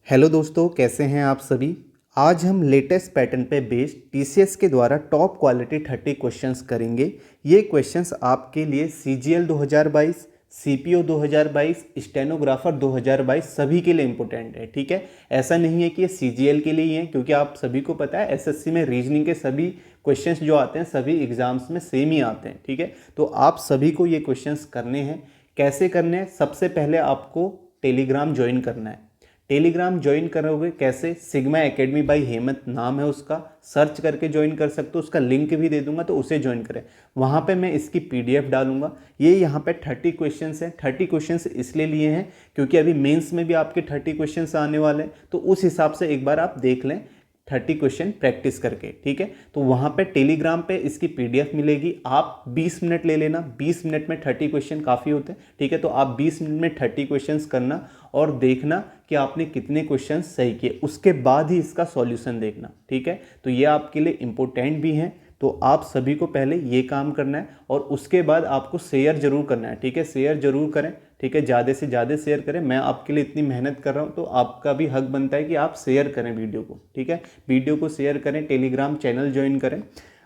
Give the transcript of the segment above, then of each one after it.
Hello दोस्तों, कैसे हैं आप सभी। आज हम लेटेस्ट पैटर्न पे बेस्ड टीसीएस के द्वारा टॉप क्वालिटी 30 क्वेश्चंस करेंगे। ये क्वेश्चंस आपके लिए सीजीएल 2022, सीपीओ 2022, स्टेनोग्राफर 2022 सभी के लिए इम्पोर्टेंट है। ठीक है, ऐसा नहीं है कि ये सीजीएल के लिए ही है, क्योंकि आप सभी को पता है एसएससी में रीजनिंग के सभी क्वेश्चंस जो आते हैं सभी एग्जाम्स में सेम ही आते हैं। ठीक है, तो आप सभी को ये क्वेश्चंस करने हैं। कैसे करने हैं? सबसे पहले आपको टेलीग्राम ज्वाइन करना है। टेलीग्राम ज्वाइन करोगे कैसे? सिग्मा एकेडमी बाय हेमंत नाम है उसका, सर्च करके ज्वाइन कर सकते हो। उसका लिंक भी दे दूंगा, तो उसे ज्वाइन करें। वहाँ पे मैं इसकी पीडीएफ डालूंगा। ये यहाँ पे 30 क्वेश्चंस हैं। 30 क्वेश्चंस इसलिए लिए हैं क्योंकि अभी मेंस में भी आपके 30 क्वेश्चंस आने वाले हैं, तो उस हिसाब से एक बार आप देख लें 30 क्वेश्चन प्रैक्टिस करके। ठीक है, तो वहाँ पे टेलीग्राम पे इसकी पीडीएफ मिलेगी। आप 20 मिनट ले लेना, 20 मिनट में 30 क्वेश्चन काफ़ी होते हैं। ठीक है, तो आप 20 मिनट में 30 क्वेश्चंस करना और देखना कि आपने कितने क्वेश्चन सही किए। उसके बाद ही इसका सॉल्यूशन देखना। ठीक है, तो ये आपके लिए इम्पोर्टेंट भी हैं। तो आप सभी को पहले ये काम करना है और उसके बाद आपको शेयर जरूर करना है। ठीक है, शेयर जरूर करें। ठीक है, ज़्यादा से ज़्यादा शेयर करें। मैं आपके लिए इतनी मेहनत कर रहा हूँ, तो आपका भी हक बनता है कि आप शेयर करें वीडियो को। ठीक है, वीडियो को शेयर करें, टेलीग्राम चैनल ज्वाइन करें।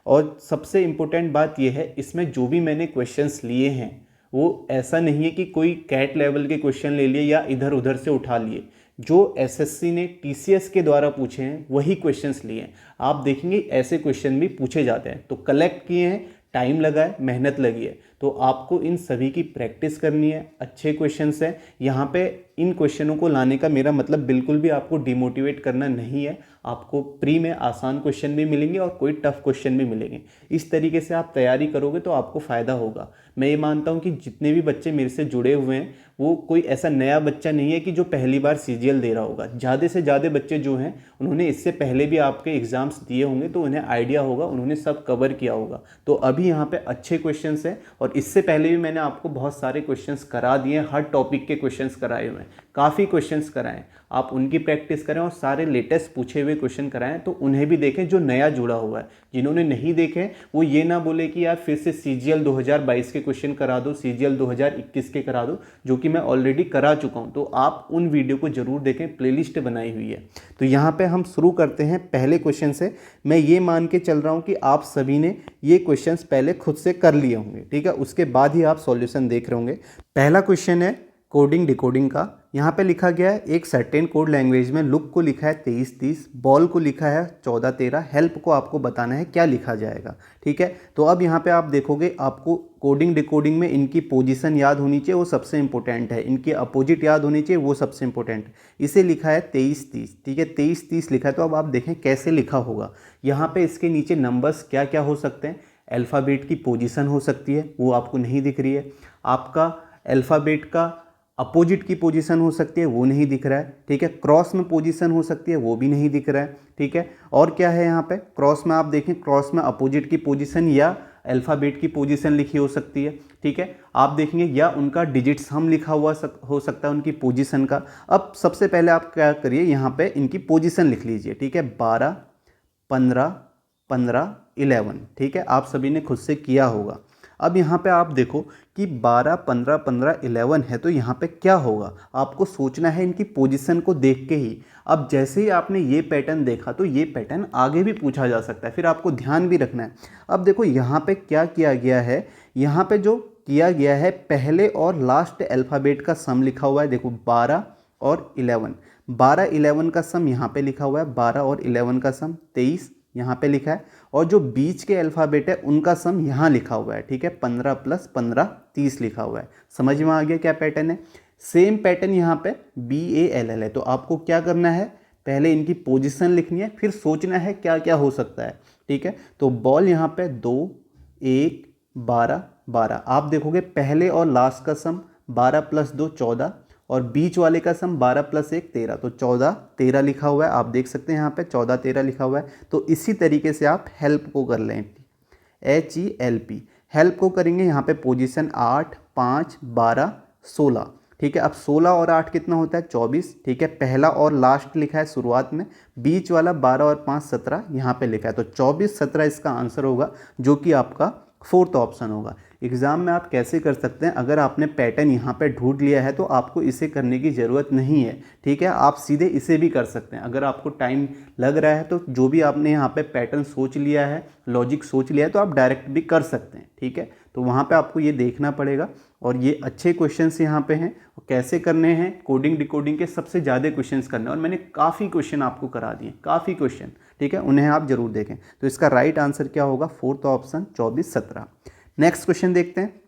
और सबसे इम्पोर्टेंट बात यह है, इसमें जो भी मैंने क्वेश्चंस लिए हैं वो ऐसा नहीं है कि कोई कैट लेवल के क्वेश्चन ले लिए या इधर उधर से उठा लिए। जो एसएससी ने टीसीएस के द्वारा पूछे हैं वही क्वेश्चंस लिए हैं। आप देखेंगे ऐसे क्वेश्चन भी पूछे जाते हैं, तो कलेक्ट किए हैं, टाइम लगा है, मेहनत लगी है। तो आपको इन सभी की प्रैक्टिस करनी है। अच्छे क्वेश्चंस हैं यहाँ पे। इन क्वेश्चनों को लाने का मेरा मतलब बिल्कुल भी आपको डिमोटिवेट करना नहीं है। आपको प्री में आसान क्वेश्चन भी मिलेंगे और कोई टफ क्वेश्चन भी मिलेंगे। इस तरीके से आप तैयारी करोगे तो आपको फ़ायदा होगा। मैं ये मानता हूँ कि जितने भी बच्चे मेरे से जुड़े हुए हैं वो कोई ऐसा नया बच्चा नहीं है कि जो पहली बार सीजीएल दे रहा होगा। ज़्यादा से ज़्यादा बच्चे जो हैं उन्होंने इससे पहले भी आपके एग्ज़ाम्स दिए होंगे, तो उन्हें आइडिया होगा, उन्होंने सब कवर किया होगा। तो अभी यहाँ पे अच्छे क्वेश्चंस हैं और इससे पहले भी मैंने आपको बहुत सारे क्वेश्चंस करा दिए हैं। हर टॉपिक के क्वेश्चंस कराए हुए हैं, काफ़ी क्वेश्चंस कराएं। आप उनकी प्रैक्टिस करें और सारे लेटेस्ट पूछे हुए क्वेश्चन कराएं, तो उन्हें भी देखें जो नया जुड़ा हुआ है। जिन्होंने नहीं देखे वो ये ना बोले कि यार फिर से सीजीएल 2022 के क्वेश्चन करा दो, सीजीएल 2021 के करा दो, जो कि मैं ऑलरेडी करा चुका हूं। तो आप उन वीडियो को जरूर देखें, प्लेलिस्ट बनाई हुई है। तो यहाँ पे हम शुरू करते हैं पहले क्वेश्चन से। मैं ये मान के चल रहा हूँ कि आप सभी ने ये क्वेश्चंस पहले खुद से कर लिए होंगे। ठीक है, उसके बाद ही आप सॉल्यूशन देख रहे होंगे। पहला क्वेश्चन है कोडिंग डिकोडिंग का। यहाँ पे लिखा गया है एक सर्टेन कोड लैंग्वेज में लुक को लिखा है 23-30, बॉल को लिखा है 14-13, हेल्प को आपको बताना है क्या लिखा जाएगा। ठीक है, तो अब यहाँ पे आप देखोगे आपको कोडिंग डिकोडिंग में इनकी पोजीशन याद होनी चाहिए, वो सबसे इंपॉर्टेंट है। इनकी अपोजिट याद होनी चाहिए, वो सबसे इंपॉर्टेंट है। इसे लिखा है 23-30। ठीक है, 23-30 लिखा है। तो अब आप देखें कैसे लिखा होगा। यहाँ पे इसके नीचे नंबर्स क्या क्या हो सकते हैं। अल्फ़ाबेट की पोजीशन हो सकती है, वो आपको नहीं दिख रही है। आपका अल्फ़ाबेट का अपोजिट की पोजीशन हो सकती है, वो नहीं दिख रहा है। ठीक है, क्रॉस में पोजीशन हो सकती है, वो भी नहीं दिख रहा है। ठीक है, और क्या है यहाँ पे क्रॉस में? आप देखें क्रॉस में अपोजिट की पोजीशन या अल्फ़ाबेट की पोजीशन लिखी हो सकती है। ठीक है, आप देखेंगे या उनका डिजिट सम लिखा हुआ हो सकता है उनकी पोजीशन का। अब सबसे पहले आप क्या करिए, यहाँ पे इनकी पोजीशन लिख लीजिए। ठीक है, 12, 15, 15, 11। ठीक है, आप सभी ने खुद से किया होगा। अब यहाँ पे आप देखो कि 12, 15, 15, 11 है, तो यहाँ पे क्या होगा आपको सोचना है इनकी पोजीशन को देख के ही। अब जैसे ही आपने ये पैटर्न देखा तो ये पैटर्न आगे भी पूछा जा सकता है, फिर आपको ध्यान भी रखना है। अब देखो यहाँ पे क्या किया गया है, यहाँ पे जो किया गया है पहले और लास्ट अल्फ़ाबेट का सम लिखा हुआ है। देखो 12 और 11, 12, 11 का सम यहाँ पे लिखा हुआ है। 12 और 11 का सम 23 यहाँ पे लिखा है, और जो बीच के अल्फ़ाबेट है उनका सम यहाँ लिखा हुआ है। ठीक है, 15 + 15 30 लिखा हुआ है। समझ में आ गया क्या पैटर्न है? सेम पैटर्न यहाँ पे BALL है। तो आपको क्या करना है, पहले इनकी पोजीशन लिखनी है, फिर सोचना है क्या क्या हो सकता है। ठीक है, तो बॉल यहाँ पे 2, 1, 12, 12। आप देखोगे पहले और लास्ट का सम 12 + 2 14, और बीच वाले का सम 12 + 1 13। तो 14, 13 लिखा हुआ है। आप देख सकते हैं यहाँ पे 14, 13 लिखा हुआ है। तो इसी तरीके से आप हेल्प को कर लें, HELP। हेल्प को करेंगे यहाँ पे पोजीशन 8, 5, 12, 16। ठीक है, अब 16 और 8 कितना होता है? 24। ठीक है, पहला और लास्ट लिखा है शुरुआत में, बीच वाला 12 और 5 17 यहाँ पे लिखा है। तो 24, 17 इसका आंसर होगा, जो कि आपका फोर्थ ऑप्शन होगा। एग्ज़ाम में आप कैसे कर सकते हैं, अगर आपने पैटर्न यहाँ पे ढूंढ लिया है तो आपको इसे करने की ज़रूरत नहीं है, ठीक है। आप सीधे इसे भी कर सकते हैं, अगर आपको टाइम लग रहा है तो जो भी आपने यहाँ पे पैटर्न सोच लिया है, लॉजिक सोच लिया है, तो आप डायरेक्ट भी कर सकते हैं, ठीक है। तो वहाँ पे आपको ये देखना पड़ेगा और ये अच्छे क्वेश्चंस यहाँ पे हैं। और कैसे करने हैं, कोडिंग डिकोडिंग के सबसे ज़्यादा क्वेश्चंस करने हैं और मैंने काफ़ी क्वेश्चन आपको करा दिए, काफ़ी क्वेश्चन, ठीक है, उन्हें आप जरूर देखें। तो इसका राइट आंसर क्या होगा, फोर्थ ऑप्शन 24-17। नेक्स्ट क्वेश्चन देखते हैं।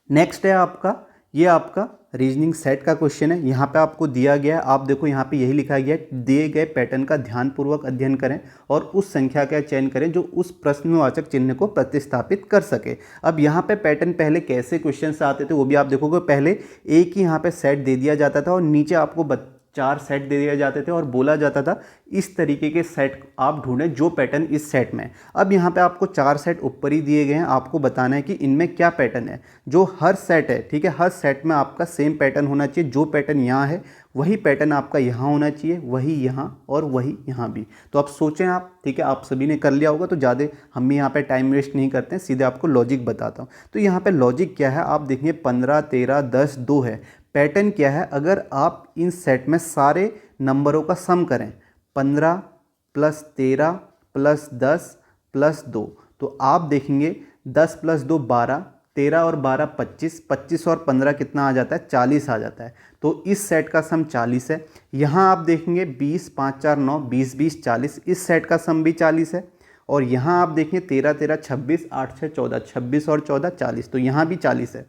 नेक्स्ट है आपका, ये आपका रीजनिंग सेट का क्वेश्चन है। यहाँ पे आपको दिया गया है, आप देखो यहाँ पे यही लिखा गया है, दिए गए पैटर्न का ध्यानपूर्वक अध्ययन करें और उस संख्या का चयन करें जो उस प्रश्नवाचक चिन्ह को प्रतिस्थापित कर सके। अब यहाँ पे पैटर्न पहले कैसे क्वेश्चन आते थे वो भी आप देखोगे, पहले एक ही यहाँ पे सेट दे दिया जाता था और नीचे आपको 4 सेट दे दिए जाते थे और बोला जाता था इस तरीके के सेट आप ढूंढें जो पैटर्न इस सेट में है। अब यहाँ पे आपको 4 सेट ऊपर ही दिए गए हैं, आपको बताना है कि इनमें क्या पैटर्न है जो हर सेट है, ठीक है। हर सेट में आपका सेम पैटर्न होना चाहिए, जो पैटर्न यहाँ है वही पैटर्न आपका यहाँ होना चाहिए, वही यहाँ और वही यहाँ भी। तो आप सोचें आप, ठीक है, आप सभी ने कर लिया होगा तो ज़्यादा हम भी यहाँ पे टाइम वेस्ट नहीं करते हैं, सीधे आपको लॉजिक बताता हूँ। तो यहाँ पे लॉजिक क्या है, आप देखेंगे 15, 13, 10, 2 है। पैटर्न क्या है, अगर आप इन सेट में सारे नंबरों का सम करें 15 + 13 + 10 + 2, तो आप देखेंगे 10 + 2 12, 13 और 12 25, 25 और 15 कितना आ जाता है, 40 आ जाता है। तो इस सेट का सम 40 है। यहाँ आप देखेंगे 20, 5, 4, 9, 20, 20, 40, इस सेट का सम भी 40 है। और यहाँ आप देखेंगे 13, 13, 26, 8, 6, 14, 26 और 14 40, तो यहाँ भी 40 है।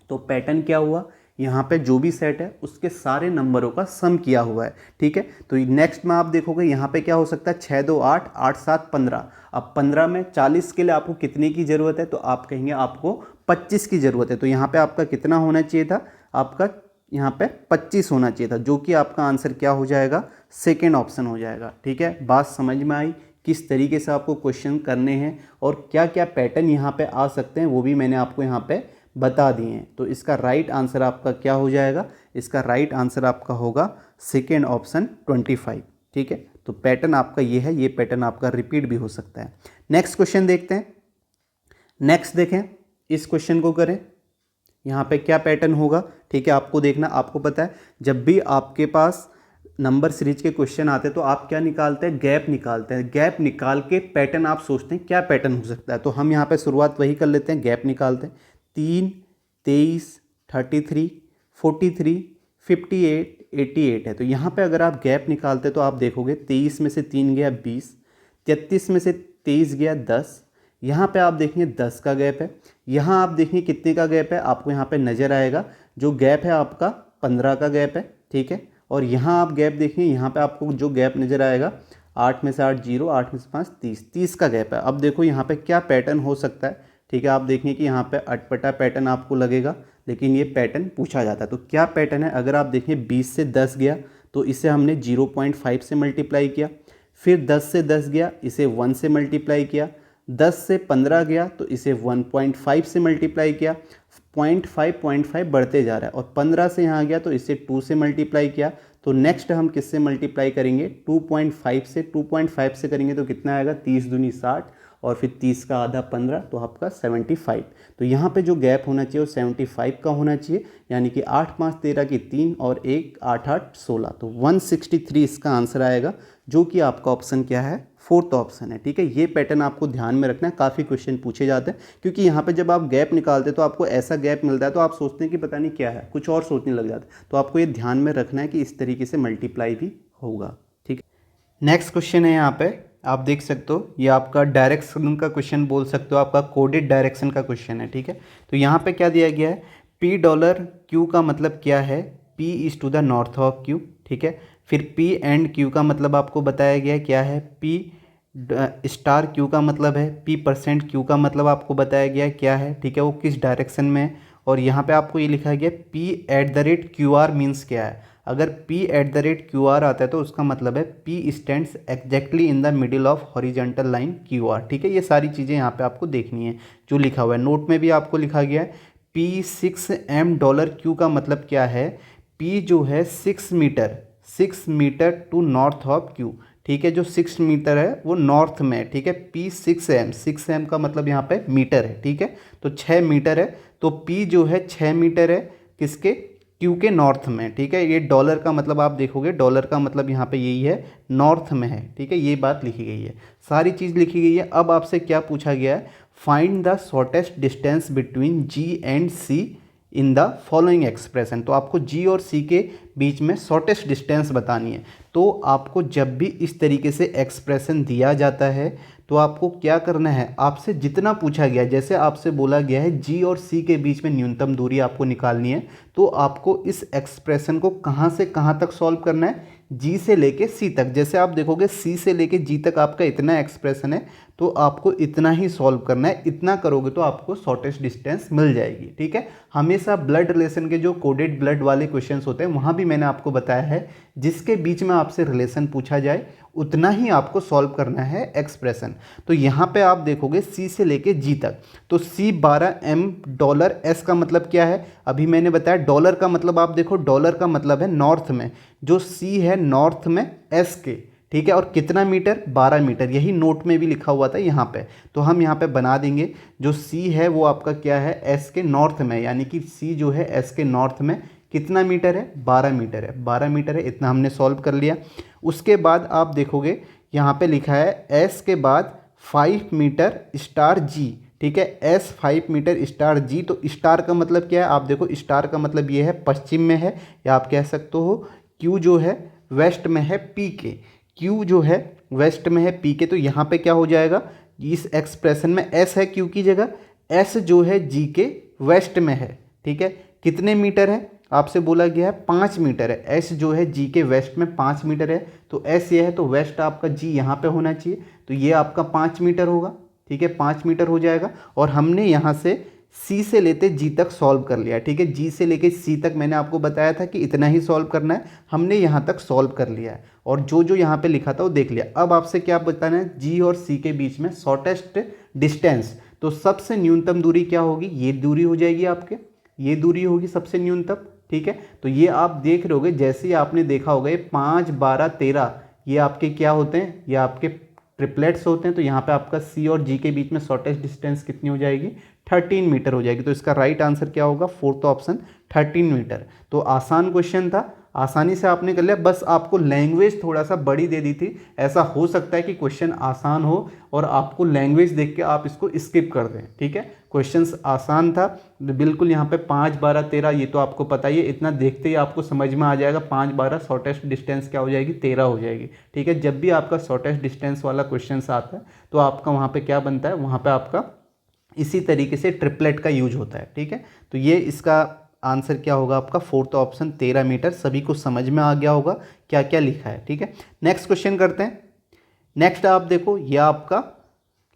तो पैटर्न क्या हुआ, यहाँ पे जो भी सेट है उसके सारे नंबरों का सम किया हुआ है, ठीक है। तो नेक्स्ट में आप देखोगे यहाँ पे क्या हो सकता है, 6, 2, 8, 8, 7, 15। अब 15 में 40 के लिए आपको कितने की ज़रूरत है, तो आप कहेंगे आपको 25 की ज़रूरत है। तो यहाँ पे आपका कितना होना चाहिए था, आपका यहाँ पे 25 होना चाहिए था, जो कि आपका आंसर क्या हो जाएगा, सेकेंड ऑप्शन हो जाएगा, ठीक है। बात समझ में आई, किस तरीके से आपको क्वेश्चन करने हैं और क्या क्या पैटर्न यहाँ पे आ सकते हैं वो भी मैंने आपको यहाँ पे बता दिए हैं। तो इसका राइट आंसर आपका क्या हो जाएगा, इसका राइट आंसर आपका होगा सेकेंड ऑप्शन 25, ठीक है। तो पैटर्न आपका ये है, ये पैटर्न आपका रिपीट भी हो सकता है। नेक्स्ट क्वेश्चन देखते हैं। नेक्स्ट देखें, इस क्वेश्चन को करें, यहाँ पे क्या पैटर्न होगा, ठीक है। आपको देखना, आपको पता है जब भी आपके पास नंबर सीरीज के क्वेश्चन आते हैं तो आप क्या निकालते हैं, गैप निकालते हैं। गैप निकाल के पैटर्न आप सोचते हैं क्या पैटर्न हो सकता है। तो हम यहाँ पे शुरुआत वही कर लेते हैं, गैप निकालते हैं। 3, 23, 33, 43, 58, 88 है। तो यहाँ पे अगर आप गैप निकालते तो आप देखोगे 23 में से 3 गया 20, 33 में से 23 गया 10, यहाँ पे आप देखेंगे 10 का गैप है। यहाँ आप देखेंगे कितने का गैप है, आपको यहाँ पे नज़र आएगा जो गैप है आपका 15 का गैप है, ठीक है। और यहाँ आप गैप देखेंगे, यहाँ पे आपको जो गैप नज़र आएगा 8 में से 8 0, 8 में से 5 30, 30 का गैप है। अब देखो यहाँ पे क्या पैटर्न हो सकता है, ठीक है। आप देखेंगे कि यहाँ पे अटपटा पैटर्न आपको लगेगा, लेकिन ये पैटर्न पूछा जाता है। तो क्या पैटर्न है, अगर आप देखें 20 से 10 गया तो इसे हमने 0.5 से मल्टीप्लाई किया, फिर 10 से 10 गया इसे 1 से मल्टीप्लाई किया, 10 से 15 गया तो इसे 1.5 से मल्टीप्लाई किया, 0.5 बढ़ते जा रहा है, और 15 से यहाँ गया तो इसे 2 से मल्टीप्लाई किया। तो नेक्स्ट हम किससे मल्टीप्लाई करेंगे, 2.5 से। 2.5 से करेंगे तो कितना आएगा, 30 दूनी 60 और फिर 30 का आधा 15, तो आपका 75। तो यहाँ पे जो गैप होना चाहिए वो 75 का होना चाहिए, यानी कि 8, 5, 13 की 3 और 1, 8, 8, 16, तो 163 इसका आंसर आएगा, जो कि आपका ऑप्शन क्या है, फोर्थ ऑप्शन है, ठीक है। ये पैटर्न आपको ध्यान में रखना है, काफ़ी क्वेश्चन पूछे जाते हैं, क्योंकि यहाँ पे जब आप गैप निकालते हैं तो आपको ऐसा गैप मिलता है तो आप सोचते हैं कि पता नहीं क्या है, कुछ और सोचने लग जाते हैं। तो आपको ये ध्यान में रखना है कि इस तरीके से मल्टीप्लाई भी होगा, ठीक है। नेक्स्ट क्वेश्चन है, यहाँ पे आप देख सकते हो, ये आपका डायरेक्शन का क्वेश्चन बोल सकते हो, आपका कोडेड डायरेक्शन का क्वेश्चन है, ठीक है। तो यहाँ पे क्या दिया गया है, $P का मतलब क्या है, P is to the north of Q, ठीक है। फिर P एंड Q का मतलब आपको बताया गया है क्या है, P स्टार Q का मतलब है, P% Q का मतलब आपको बताया गया है क्या है, ठीक है, वो किस डायरेक्शन में है। और यहाँ पे आपको ये लिखा गया P@QR मीन्स क्या है। अगर P@QR आता है तो उसका मतलब है P stands exactly in the middle of horizontal line QR, ठीक है। ये सारी चीज़ें यहाँ पे आपको देखनी है जो लिखा हुआ है, नोट में भी आपको लिखा गया है। P6M$Q का मतलब क्या है, P जो है 6 meter to north of Q, ठीक है, जो 6 मीटर है वो नॉर्थ में है, ठीक है। P6m, 6m का मतलब यहाँ पे मीटर है, ठीक है। तो 6 मीटर है, तो P जो है 6 मीटर है किसके, Q के नॉर्थ में, ठीक है। ये डॉलर का मतलब आप देखोगे, डॉलर का मतलब यहाँ पे यही है, नॉर्थ में है, ठीक है। ये बात लिखी गई है, सारी चीज़ लिखी गई है। अब आपसे क्या पूछा गया है, find the shortest distance between G and C in the following expression. तो आपको G और C के बीच में शॉर्टेस्ट डिस्टेंस बतानी है। तो आपको जब भी इस तरीके से एक्सप्रेशन दिया जाता है तो आपको क्या करना है, आपसे जितना पूछा गया, जैसे आपसे बोला गया है G और C के बीच में न्यूनतम दूरी आपको निकालनी है, तो आपको इस एक्सप्रेशन को कहाँ से कहाँ तक सॉल्व करना है, G से लेके C तक। जैसे आप देखोगे C से लेके G तक आपका इतना एक्सप्रेशन है, तो आपको इतना ही सॉल्व करना है। इतना करोगे तो आपको शॉर्टेस्ट डिस्टेंस मिल जाएगी, ठीक है। हमेशा ब्लड रिलेशन के जो कोडेड ब्लड वाले क्वेश्चंस होते हैं वहाँ भी मैंने आपको बताया है, जिसके बीच में आपसे रिलेशन पूछा जाए उतना ही आपको सॉल्व करना है एक्सप्रेशन। तो यहाँ पे आप देखोगे C से लेके G तक, तो C 12m डॉलर, S का मतलब क्या है, अभी मैंने बताया डॉलर का मतलब आप देखो, डॉलर का मतलब है नॉर्थ में, जो C है नॉर्थ में S के, ठीक है। और कितना मीटर, 12 मीटर, यही नोट में भी लिखा हुआ था यहाँ पे, तो हम यहाँ पे बना देंगे। जो C है वो आपका क्या है, S के नॉर्थ में, यानी कि C जो है S के नॉर्थ में कितना मीटर है, 12 मीटर है, 12 मीटर है, इतना हमने सॉल्व कर लिया। उसके बाद आप देखोगे यहाँ पे लिखा है S के बाद 5 मीटर स्टार G, ठीक है। S 5 मीटर स्टार G, तो स्टार का मतलब क्या है, आप देखो स्टार का मतलब ये है पश्चिम में है, या आप कह सकते हो Q जो है वेस्ट में है P के, Q जो है वेस्ट में है P के। तो यहाँ पे क्या हो जाएगा, इस एक्सप्रेशन में S है Q की जगह, S जो है G के वेस्ट में है, ठीक है। कितने मीटर है, आपसे बोला गया है 5 मीटर है, S जो है G के वेस्ट में 5 मीटर है, तो S ये है तो वेस्ट आपका G यहाँ पे होना चाहिए, तो ये आपका 5 मीटर होगा, ठीक है, 5 मीटर हो जाएगा। और हमने यहाँ से C से लेते G तक सॉल्व कर लिया, ठीक है। G से लेके C तक मैंने आपको बताया था कि इतना ही सॉल्व करना है, हमने यहाँ तक सॉल्व कर लिया है, और जो जो यहाँ पे लिखा था वो देख लिया। अब आपसे क्या बताना है, G और C के बीच में शॉर्टेस्ट डिस्टेंस, तो सबसे न्यूनतम दूरी क्या होगी, ये दूरी हो जाएगी आपके, ये दूरी होगी सबसे न्यूनतम, ठीक है। तो ये आप देख रहे होगे, जैसे ही आपने देखा होगा ये 5, 12, 13 ये आपके क्या होते हैं, ये आपके ट्रिपलेट्स होते हैं। तो यहाँ पे आपका C और G के बीच में शॉर्टेस्ट डिस्टेंस कितनी हो जाएगी, 13 मीटर हो जाएगी। तो इसका राइट आंसर क्या होगा, फोर्थ ऑप्शन 13 मीटर। तो आसान क्वेश्चन था, आसानी से आपने कर लिया, बस आपको लैंग्वेज थोड़ा सा बड़ी दे दी थी। ऐसा हो सकता है कि क्वेश्चन आसान हो और आपको लैंग्वेज देख के आप इसको स्किप कर दें, ठीक है। क्वेश्चंस आसान था बिल्कुल, यहाँ पे 5, 12, 13 ये तो आपको पता ही है, इतना देखते ही आपको समझ में आ जाएगा। 5, 12 शॉर्टेस्ट डिस्टेंस क्या हो जाएगी, 13 हो जाएगी, ठीक है। जब भी आपका शॉर्टेस्ट डिस्टेंस वाला क्वेश्चन आता है तो आपका वहाँ पे क्या बनता है, वहाँ पे आपका इसी तरीके से ट्रिपलेट का यूज होता है, ठीक है। तो ये इसका आंसर क्या होगा आपका, फोर्थ ऑप्शन 13 मीटर। सभी को समझ में आ गया होगा क्या क्या लिखा है, ठीक है। नेक्स्ट क्वेश्चन करते हैं। नेक्स्ट आप देखो, यह आपका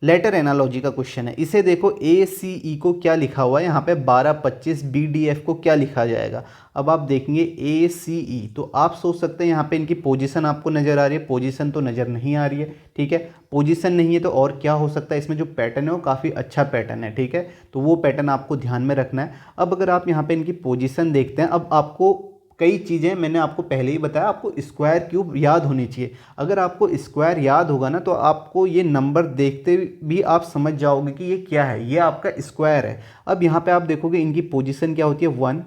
लेटर एनालॉजी का क्वेश्चन है। इसे देखो ACE को क्या लिखा हुआ है यहाँ पे, 12, 25, BDF को क्या लिखा जाएगा। अब आप देखेंगे ACE, तो आप सोच सकते हैं यहाँ पे इनकी पोजीशन आपको नज़र आ रही है, पोजीशन तो नज़र नहीं आ रही है, ठीक है। पोजीशन नहीं है तो और क्या हो सकता है, इसमें जो पैटर्न है वो काफ़ी अच्छा पैटर्न है, ठीक है। तो वो पैटर्न आपको ध्यान में रखना है। अब अगर आप यहाँ पे इनकी पोजीशन देखते हैं, अब आपको कई चीज़ें मैंने आपको पहले ही बताया, आपको स्क्वायर क्यूब याद होनी चाहिए। अगर आपको स्क्वायर याद होगा ना, तो आपको ये नंबर देखते भी आप समझ जाओगे कि ये क्या है, ये आपका स्क्वायर है। अब यहाँ पे आप देखोगे इनकी पोजीशन क्या होती है, 1,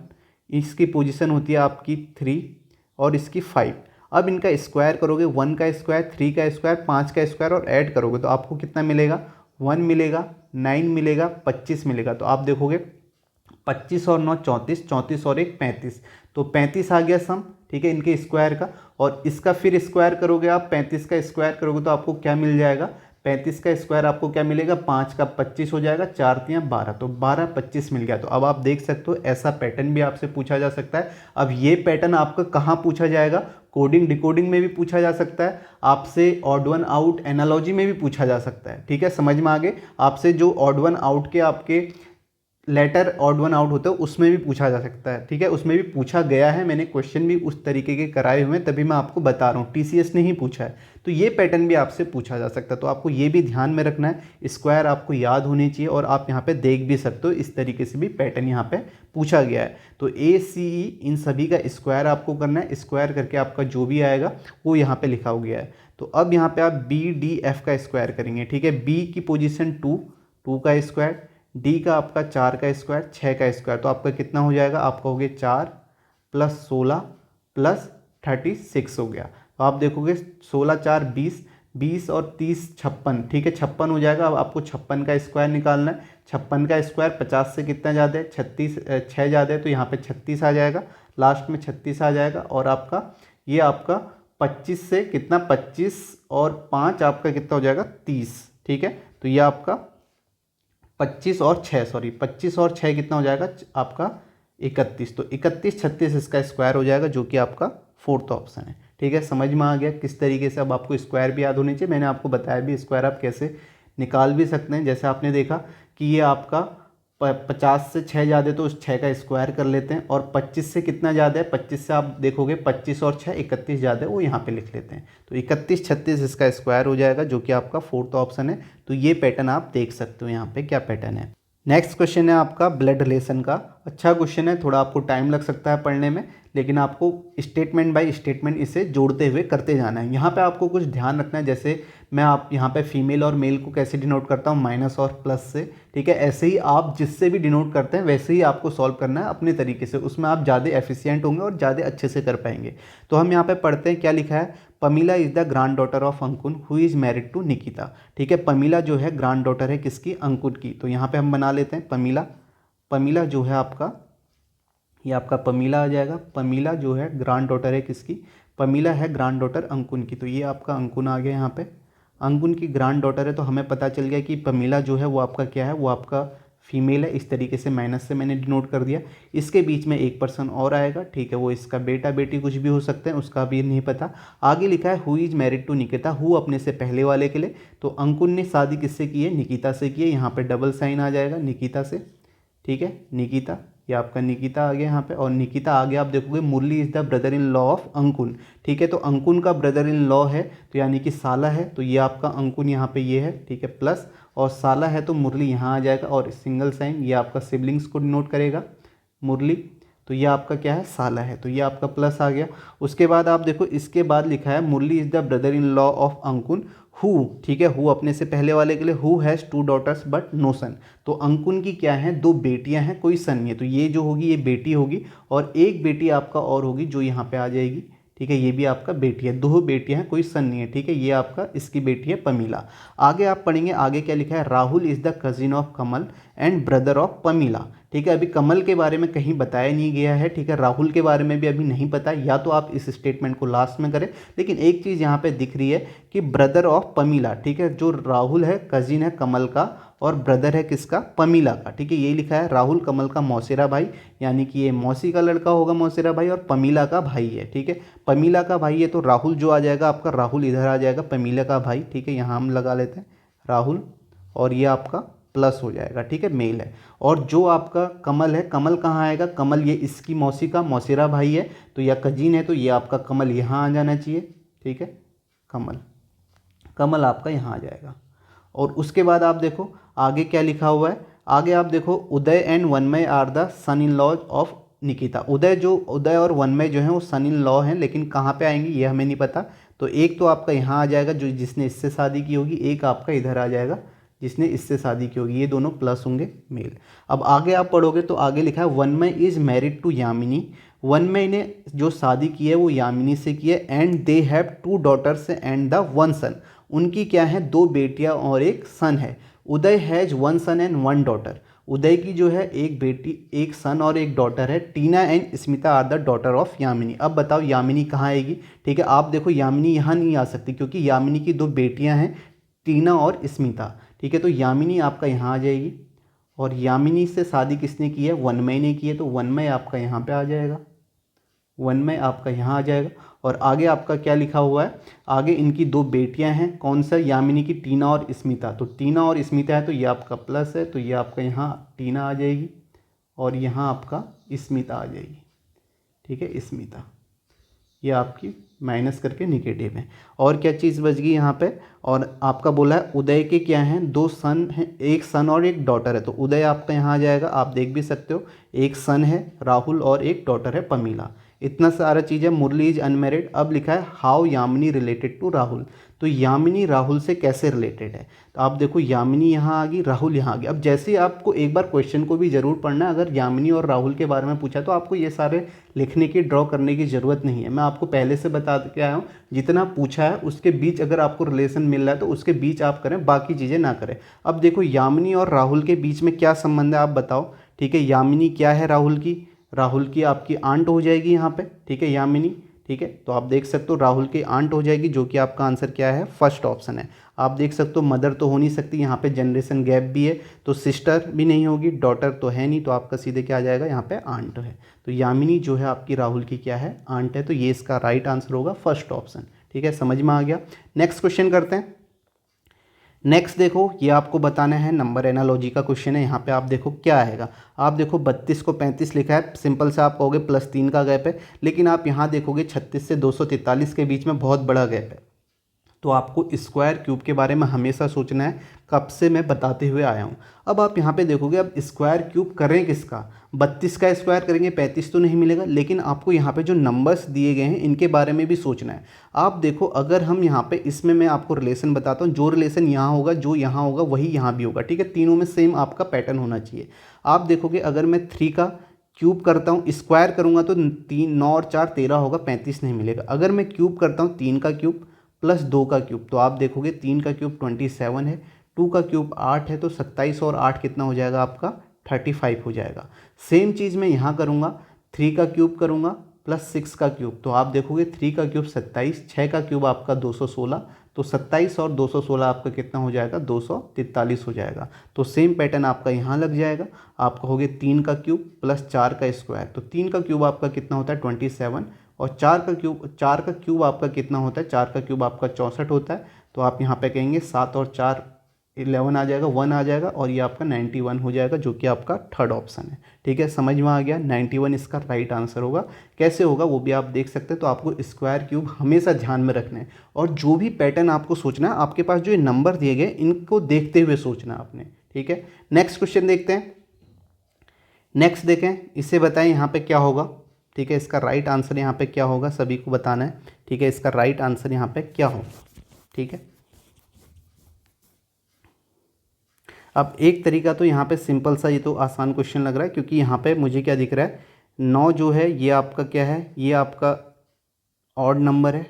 इसकी पोजीशन होती है आपकी 3 और इसकी 5। अब इनका स्क्वायर करोगे, 1 का स्क्वायर, 3 का स्क्वायर, 5 का स्क्वायर और ऐड करोगे तो आपको कितना मिलेगा, 1 मिलेगा, 9 मिलेगा, 25 मिलेगा। तो आप देखोगे 25 और 9 34, 34 और 1 35, तो 35 आ गया सम, ठीक है, इनके स्क्वायर का। और इसका फिर स्क्वायर करोगे आप, 35 का स्क्वायर करोगे तो आपको क्या मिल जाएगा, 35 का स्क्वायर आपको क्या मिलेगा, 5 का 25 हो जाएगा, 4 तियां 12, तो 12, 25 मिल गया। तो अब आप देख सकते हो ऐसा पैटर्न भी आपसे पूछा जा सकता है। अब ये पैटर्न आपका कहाँ पूछा जाएगा, कोडिंग डिकोडिंग में भी पूछा जा सकता है, आपसे ऑड वन आउट एनालॉजी में भी पूछा जा सकता है, ठीक है। समझ में आ गए, आपसे जो ऑड वन आउट के आपके लेटर ऑड वन आउट होता है उसमें भी पूछा जा सकता है, ठीक है, उसमें भी पूछा गया है, मैंने क्वेश्चन भी उस तरीके के कराए हुए हैं, तभी मैं आपको बता रहा हूँ, टीसीएस ने ही पूछा है। तो ये पैटर्न भी आपसे पूछा जा सकता है, तो आपको ये भी ध्यान में रखना है, स्क्वायर आपको याद होनी चाहिए और आप यहाँ पे देख भी सकते हो, इस तरीके से भी पैटर्न यहाँ पे पूछा गया है। तो ए सी ई इन सभी का स्क्वायर आपको करना है, स्क्वायर करके आपका जो भी आएगा वो यहाँ पे लिखा हो गया है। तो अब यहाँ पे आप बी डी एफ का स्क्वायर करेंगे, ठीक है, बी की पोजीशन 2 का स्क्वायर, डी का आपका 4 का स्क्वायर, 6 का स्क्वायर, तो आपका कितना हो जाएगा, आपका हो गया 4 + 16 + 36 हो गया। तो आप देखोगे 16 4 20, 20 और 30 56, ठीक है, 56 हो जाएगा। अब आपको 56 का स्क्वायर निकालना है, 56 का स्क्वायर 50 से कितना ज़्यादा है, 36, 6 ज़्यादा है, तो यहाँ पे 36 आ जाएगा, लास्ट में 36 आ जाएगा। और आपका ये आपका 25 से कितना, 25 और 5 आपका कितना हो जाएगा, 30, ठीक है। तो ये आपका 25 और 6 कितना हो जाएगा आपका 31, तो 31 36 इसका स्क्वायर हो जाएगा, जो कि आपका फोर्थ ऑप्शन है, ठीक है। समझ में आ गया किस तरीके से। अब आपको स्क्वायर भी याद होनी चाहिए, मैंने आपको बताया भी स्क्वायर आप कैसे निकाल भी सकते हैं। जैसे आपने देखा कि ये आपका 50 से 6 ज़्यादा है तो उस 6 का स्क्वायर कर लेते हैं, और 25 से कितना ज़्यादा है, 25 से आप देखोगे 25 और 6 31 ज़्यादा है, वो यहाँ पे लिख लेते हैं। तो 31 36 इसका स्क्वायर हो जाएगा, जो कि आपका फोर्थ ऑप्शन है। तो ये पैटर्न आप देख सकते हो यहाँ पे क्या पैटर्न है। नेक्स्ट क्वेश्चन है आपका ब्लड रिलेशन का। अच्छा क्वेश्चन है, थोड़ा आपको टाइम लग सकता है पढ़ने में, लेकिन आपको स्टेटमेंट बाय स्टेटमेंट इसे जोड़ते हुए करते जाना है। यहाँ पे आपको कुछ ध्यान रखना है, जैसे मैं आप यहाँ पे फीमेल और मेल को कैसे डिनोट करता हूँ, माइनस और प्लस से, ठीक है। ऐसे ही आप जिससे भी डिनोट करते हैं वैसे ही आपको सॉल्व करना है अपने तरीके से, उसमें आप ज़्यादा एफिशिएंट होंगे और ज़्यादा अच्छे से कर पाएंगे। तो हम यहाँ पे पढ़ते हैं क्या लिखा है, Pamela is the granddaughter of Ankun who is married to Nikita, ठीक है। पमीला जो है ग्रैंड डॉटर है किसकी, अंकुन की। तो यहाँ पे हम बना लेते हैं पमीला जो है आपका, ये आपका पमीला आ जाएगा। पमीला जो है ग्रैंड डॉटर है किसकी, पमीला है ग्रैंड डॉटर अंकुन की। तो ये आपका अंकुन आ गया यहाँ पे, अंकुन की ग्रैंड डॉटर है। तो हमें पता चल गया कि पमीला जो है वो आपका क्या है, वो आपका फीमेल है। इस तरीके से माइनस से मैंने डिनोट कर दिया। इसके बीच में एक पर्सन और आएगा, ठीक है, वो इसका बेटा बेटी कुछ भी हो सकते हैं, उसका भी नहीं पता। आगे लिखा है who is married to Nikita, who अपने से पहले वाले के लिए। तो अंकुन ने शादी किससे की है, निकिता से की है। यहाँ पे डबल साइन आ जाएगा निकिता से, ठीक है, निकिता, ये आपका निकिता आ गया यहाँ पे। और निकिता आगे आप देखोगे Murli is the brother in law of Ankun, ठीक है। तो अंकुन का ब्रदर इन लॉ है, तो यानी कि साला है, तो ये आपका अंकुन यहाँ पे ये है, ठीक है, प्लस, और साला है तो मुरली यहाँ आ जाएगा, और सिंगल साइन ये आपका सिबलिंग्स को डिनोट करेगा, मुरली। तो ये आपका क्या है, साला है, तो ये आपका प्लस आ गया। उसके बाद आप देखो इसके बाद लिखा है Murli is the brother in law of Ankun who, ठीक है, हु अपने से पहले वाले के लिए, who has 2 daughters but no son. तो अंकुन की क्या है, 2 बेटियां हैं, कोई सन नहीं है। तो ये जो होगी ये बेटी होगी, और एक बेटी आपका और होगी जो यहाँ पे आ जाएगी, ठीक है, ये भी आपका बेटी है। 2 बेटियां हैं, कोई सन नहीं है, ठीक है। ये आपका इसकी बेटी है पमीला। आगे आप पढ़ेंगे, आगे क्या लिखा है, Rahul is the cousin of Kamal and brother of Pamela, ठीक है। अभी कमल के बारे में कहीं बताया नहीं गया है, ठीक है। राहुल के बारे में भी अभी नहीं पता, या तो आप इस स्टेटमेंट को लास्ट में करें। लेकिन एक चीज़ यहाँ पे दिख रही है कि ब्रदर ऑफ पमीला, ठीक है, जो राहुल है कजिन है कमल का, और ब्रदर है किसका, पमीला का, ठीक है। यही लिखा है राहुल कमल का मौसेरा भाई, यानी कि ये मौसी का लड़का होगा मौसेरा भाई, और पमीला का भाई है, ठीक है। पमीला का भाई है तो राहुल जो आ जाएगा आपका, राहुल इधर आ जाएगा, पमीला का भाई, ठीक है, यहाँ हम लगा लेते हैं राहुल, और ये आपका प्लस हो जाएगा, ठीक है, मेल है। और जो आपका कमल है, कमल कहाँ आएगा, कमल ये इसकी मौसी का मौसेरा भाई है, तो या कजीन है, तो ये आपका कमल यहाँ आ जाना चाहिए, ठीक है, कमल आपका यहाँ आ जाएगा। और उसके बाद आप देखो आगे क्या लिखा हुआ है, आगे आप देखो Uday and Vanmay are the son in law of Nikita. Uday और वनमय जो है वो सन इन लॉ हैं, लेकिन कहाँ पे आएंगे ये हमें नहीं पता। तो एक तो आपका यहाँ आ जाएगा जो जिसने इससे शादी की होगी, एक आपका इधर आ जाएगा जिसने इससे शादी की होगी, ये दोनों प्लस होंगे, मेल। अब आगे आप पढ़ोगे तो आगे लिखा है वनमय इज मैरिड टू यामिनी, वनमय ने जो शादी की है वो यामिनी से की है, and they have 2 daughters and the 1 son, उनकी क्या है, 2 बेटियां और एक सन है। उदय हैज 1 son एंड 1 daughter, उदय की जो है एक बेटी, एक सन और एक डॉटर है। Tina and Smita are the daughter of Yamini. अब बताओ यामिनी कहाँ आएगी, ठीक है। आप देखो यामिनी यहाँ नहीं आ सकती, क्योंकि यामिनी की 2 बेटियां हैं, टीना और स्मिता, ठीक है। तो यामिनी आपका यहाँ आ जाएगी, और यामिनी से शादी किसने की है, वनमय ने की है, तो वनमय आपका यहाँ पे आ जाएगा, वनमय आपका यहाँ आ जाएगा। और आगे आपका क्या लिखा हुआ है, आगे इनकी 2 बेटियां हैं, कौन सा, यामिनी की टीना और स्मिता। तो टीना और स्मिता है तो ये आपका प्लस है, तो ये आपका यहाँ टीना आ जाएगी, और यहाँ आपका स्मिता आ जाएगी, ठीक है, स्मिता, ये आपकी माइनस करके निगेटिव है। और क्या चीज़ बच गई यहाँ पे, और आपका बोला है उदय के क्या हैं, 2 सन हैं, एक सन और एक डॉटर है, तो उदय आपका यहाँ आ जाएगा, आप देख भी सकते हो, एक सन है राहुल और एक डॉटर है पमीला। इतना सारा चीज़ है। Murli is unmarried. अब लिखा है how Yamini related to Rahul, तो यामिनी राहुल से कैसे रिलेटेड है, तो आप देखो यामिनी यहाँ आ गई, राहुल यहाँ आ गया। अब जैसे ही आपको एक बार क्वेश्चन को भी ज़रूर पढ़ना है, अगर यामिनी और राहुल के बारे में पूछा तो आपको ये सारे लिखने की, ड्रॉ करने की ज़रूरत नहीं है। मैं आपको पहले से बता के आया हूँ, जितना पूछा है उसके बीच अगर आपको रिलेशन मिल रहा है तो उसके बीच आप करें, बाकी चीज़ें ना करें। अब देखो यामिनी और राहुल के बीच में क्या संबंध है आप बताओ, ठीक है। यामिनी क्या है राहुल की, राहुल की आपकी आंट हो जाएगी यहाँ पे, ठीक है, यामिनी, ठीक है। तो आप देख सकते हो राहुल की आंट हो जाएगी, जो कि आपका आंसर क्या है, फर्स्ट ऑप्शन है। आप देख सकते हो मदर तो हो नहीं सकती, यहाँ पे जनरेशन गैप भी है, तो सिस्टर भी नहीं होगी, डॉटर तो है नहीं, तो आपका सीधे क्या आ जाएगा, यहाँ पे आंट है। तो यामिनी जो है आपकी राहुल की क्या है, आंट है, तो ये इसका राइट आंसर होगा फर्स्ट ऑप्शन, ठीक है, समझ में आ गया। नेक्स्ट क्वेश्चन करते हैं। नेक्स्ट देखो, ये आपको बताना है, नंबर एनालॉजी का क्वेश्चन है। यहाँ पे आप देखो क्या आएगा, आप देखो 32 को 35 लिखा है, सिंपल से आप कहोगे +3 का गैप है, लेकिन आप यहाँ देखोगे 36 से 243 के बीच में बहुत बड़ा गैप है। तो आपको स्क्वायर क्यूब के बारे में हमेशा सोचना है, कब से मैं बताते हुए आया हूँ। अब आप यहाँ पे देखोगे, अब स्क्वायर क्यूब करें किसका, 32 का स्क्वायर करेंगे 35 तो नहीं मिलेगा, लेकिन आपको यहाँ पे जो नंबर्स दिए गए हैं इनके बारे में भी सोचना है। आप देखो, अगर हम यहाँ पे इसमें मैं आपको रिलेशन बताता हूँ, जो रिलेशन यहाँ होगा, जो यहाँ होगा वही यहाँ भी होगा, ठीक है, तीनों में सेम आपका पैटर्न होना चाहिए। आप देखोगे अगर मैं 3 का क्यूब करता हूँ, स्क्वायर करूँगा तो 3, 9 और 4 13 होगा, 35 नहीं मिलेगा। अगर मैं क्यूब करता हूँ 3 का क्यूब प्लस 2 का क्यूब, तो आप देखोगे 3 का क्यूब 27 है, 2 का क्यूब 8 है, तो 27 और 8 कितना हो जाएगा आपका, 35 हो जाएगा। सेम चीज़ मैं यहाँ करूँगा, 3 का क्यूब करूँगा प्लस 6 का क्यूब, तो आप देखोगे 3 का क्यूब 27, 6 का क्यूब आपका 216, तो 27 और 216 आपका कितना हो जाएगा, 243 हो जाएगा। तो सेम पैटर्न आपका यहाँ लग जाएगा। आप कहोगे 3 का क्यूब प्लस 4 का स्क्वायर, तो 3 का क्यूब आपका कितना होता है 27, और 4 का क्यूब आपका कितना होता है, 4 का क्यूब आपका 64 होता है। तो आप यहाँ पे कहेंगे 7 और 4 11 आ जाएगा, 1 आ जाएगा, और ये आपका 91 हो जाएगा, जो कि आपका थर्ड ऑप्शन है, ठीक है, समझ में आ गया। 91 इसका राइट आंसर होगा। कैसे होगा वो भी आप देख सकते हैं। तो आपको स्क्वायर क्यूब हमेशा ध्यान में रखना है, और जो भी पैटर्न आपको सोचना है, आपके पास जो ये नंबर दिए गए इनको देखते हुए सोचना आपने, ठीक है। नेक्स्ट क्वेश्चन देखते हैं। नेक्स्ट देखें, इसे बताएं यहाँ पे क्या होगा, ठीक है, इसका राइट आंसर यहाँ पे क्या होगा, सभी को बताना है, ठीक है, इसका राइट आंसर यहाँ पे क्या होगा, ठीक है। अब एक तरीका तो यहाँ पे सिंपल सा, ये तो आसान क्वेश्चन लग रहा है, क्योंकि यहाँ पे मुझे क्या दिख रहा है, 9 जो है ये आपका क्या है, ये आपका ऑड नंबर है,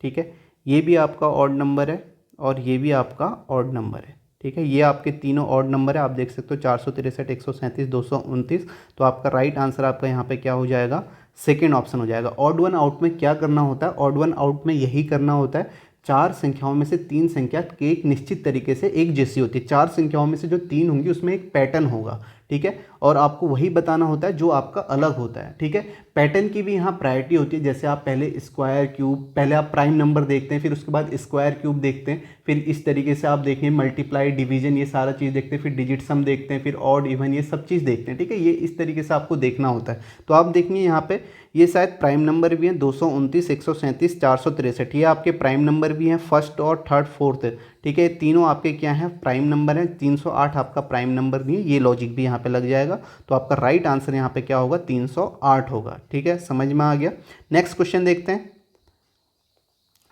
ठीक है, ये भी आपका ऑड नंबर है, और ये भी आपका ऑड नंबर है, ठीक है, ये आपके तीनों ऑड नंबर है। आप देख सकते हो 463, 137, 229, तो आपका राइट आंसर आपका यहाँ पे क्या हो जाएगा, सेकेंड ऑप्शन हो जाएगा। ऑड वन आउट में क्या करना होता है, ऑड वन आउट में यही करना होता है, 4 संख्याओं में से 3 संख्या के एक निश्चित तरीके से एक जैसी होती है। 4 संख्याओं में से जो 3 होंगी उसमें एक पैटर्न होगा, ठीक है, और आपको वही बताना होता है जो आपका अलग होता है, ठीक है। पैटर्न की भी यहाँ प्रायोरिटी होती है, जैसे आप पहले स्क्वायर क्यूब, पहले आप प्राइम नंबर देखते हैं, फिर उसके बाद स्क्वायर क्यूब देखते हैं, फिर इस तरीके से आप देखें मल्टीप्लाई, डिवीजन, ये सारा चीज़ देखते हैं, फिर डिजिट सम देखते हैं, फिर ऑड इवन, ये सब चीज़ देखते हैं, ठीक है। ये इस तरीके से आपको देखना होता है। तो आप देखिए यहाँ पे ये शायद प्राइम नंबर भी हैं, 229, 137, 463, ये आपके प्राइम नंबर भी हैं, फर्स्ट और थर्ड फोर्थ, ठीक है, तीनों आपके क्या हैं, प्राइम नंबर हैं। 308 आपका प्राइम नंबर नहीं है, ये लॉजिक भी यहाँ पे लग जाएगा। तो आपका राइट आंसर यहाँ पे क्या होगा, 308 होगा, ठीक है, समझ में आ गया। नेक्स्ट क्वेश्चन देखते हैं।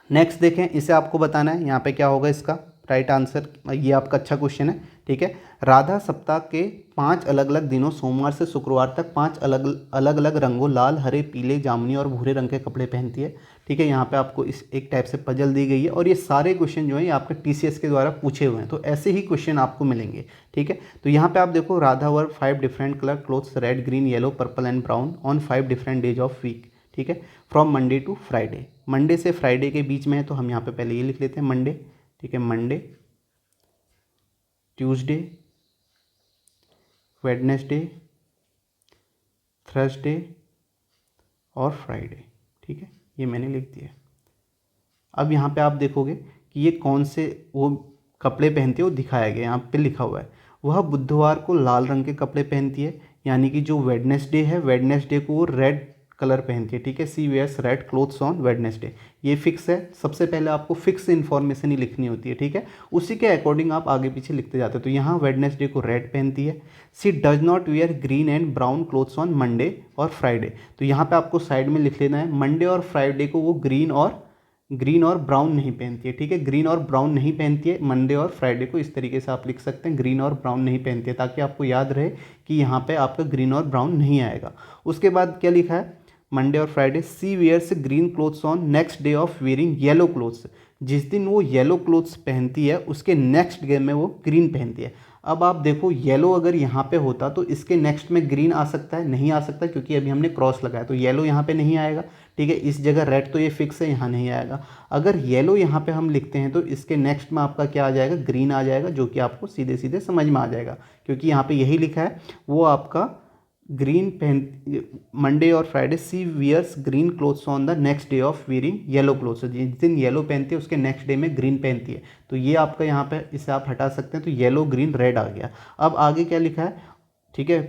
नेक्स्ट देखें, इसे आपको बताना है यहाँ पे क्या होगा इसका राइट आंसर। ये आपका अच्छा क्वेश्चन है, ठीक है। राधा सप्ताह के 5 अलग अलग दिनों सोमवार से शुक्रवार तक 5 अलग अलग रंगों लाल, हरे, पीले, जामुनी और भूरे रंग के कपड़े पहनती है, ठीक है। यहाँ पे आपको इस एक टाइप से पजल दी गई है, और ये सारे क्वेश्चन जो है ये आपके TCS के द्वारा पूछे हुए हैं, तो ऐसे ही क्वेश्चन आपको मिलेंगे, ठीक है। तो यहाँ पे आप देखो, Radha wear 5 different colour clothes, red, green, yellow, purple and brown on 5 different days of week, ठीक है, from Monday to Friday. Monday से फ्राइडे के बीच में है, तो हम यहाँ पे पहले ये लिख लेते हैं मंडे, ठीक है, मंडे, ट्यूसडे, वेडनेसडे, थर्सडे और फ्राइडे, ठीक है, ये मैंने लिख दिया। अब यहाँ पे आप देखोगे कि ये कौन से वो कपड़े पहनती है वो दिखाया गया, यहाँ पे लिखा हुआ है, वह बुधवार को लाल रंग के कपड़े पहनती है, यानी कि जो वेडनेसडे है, वेडनेसडे को वो रेड कलर पहनती है, ठीक है। She wears red clothes on Wednesday, ये फिक्स है। सबसे पहले आपको फिक्स इन्फॉर्मेशन ही लिखनी होती है, ठीक है। उसी के अकॉर्डिंग आप आगे पीछे लिखते जाते हो। तो यहाँ वेडनेसडे को रेड पहनती है। She does not wear green and brown clothes on Monday और फ्राइडे, तो यहाँ पे आपको साइड में लिख लेना है मंडे और फ्राइडे को वो ग्रीन और ब्राउन नहीं पहनती है, ठीक है। ग्रीन और ब्राउन नहीं पहनती है मंडे और फ्राइडे को, इस तरीके से आप लिख सकते हैं ग्रीन और ब्राउन नहीं पहनती है, ताकि आपको याद रहे कि यहाँ पे आपका ग्रीन और ब्राउन नहीं आएगा। उसके बाद क्या लिखा है, मंडे और Friday she wears green clothes on next day of wearing yellow clothes, जिस दिन वो येलो क्लोथ्स पहनती है उसके नेक्स्ट डे में वो ग्रीन पहनती है। अब आप देखो येलो अगर यहाँ पे होता तो इसके नेक्स्ट में ग्रीन आ सकता है, नहीं आ सकता, क्योंकि अभी हमने क्रॉस लगाया, तो येलो यहाँ पे नहीं आएगा, ठीक है। इस जगह रेड तो ये फिक्स है, यहाँ नहीं आएगा। अगर येलो यहाँ पे हम लिखते हैं तो इसके नेक्स्ट में आपका क्या आ जाएगा, ग्रीन आ जाएगा, जो कि आपको सीधे सीधे समझ में आ जाएगा, क्योंकि यहाँ पे यही लिखा है वो आपका ग्रीन पहन मंडे और Friday she wears green clothes on the next day of wearing yellow clothes, जिस दिन येलो पहनती है उसके नेक्स्ट डे में ग्रीन पहनती है। तो ये आपका यहाँ पे इसे आप हटा सकते हैं, तो येलो ग्रीन रेड आ गया। अब आगे क्या लिखा है, ठीक है,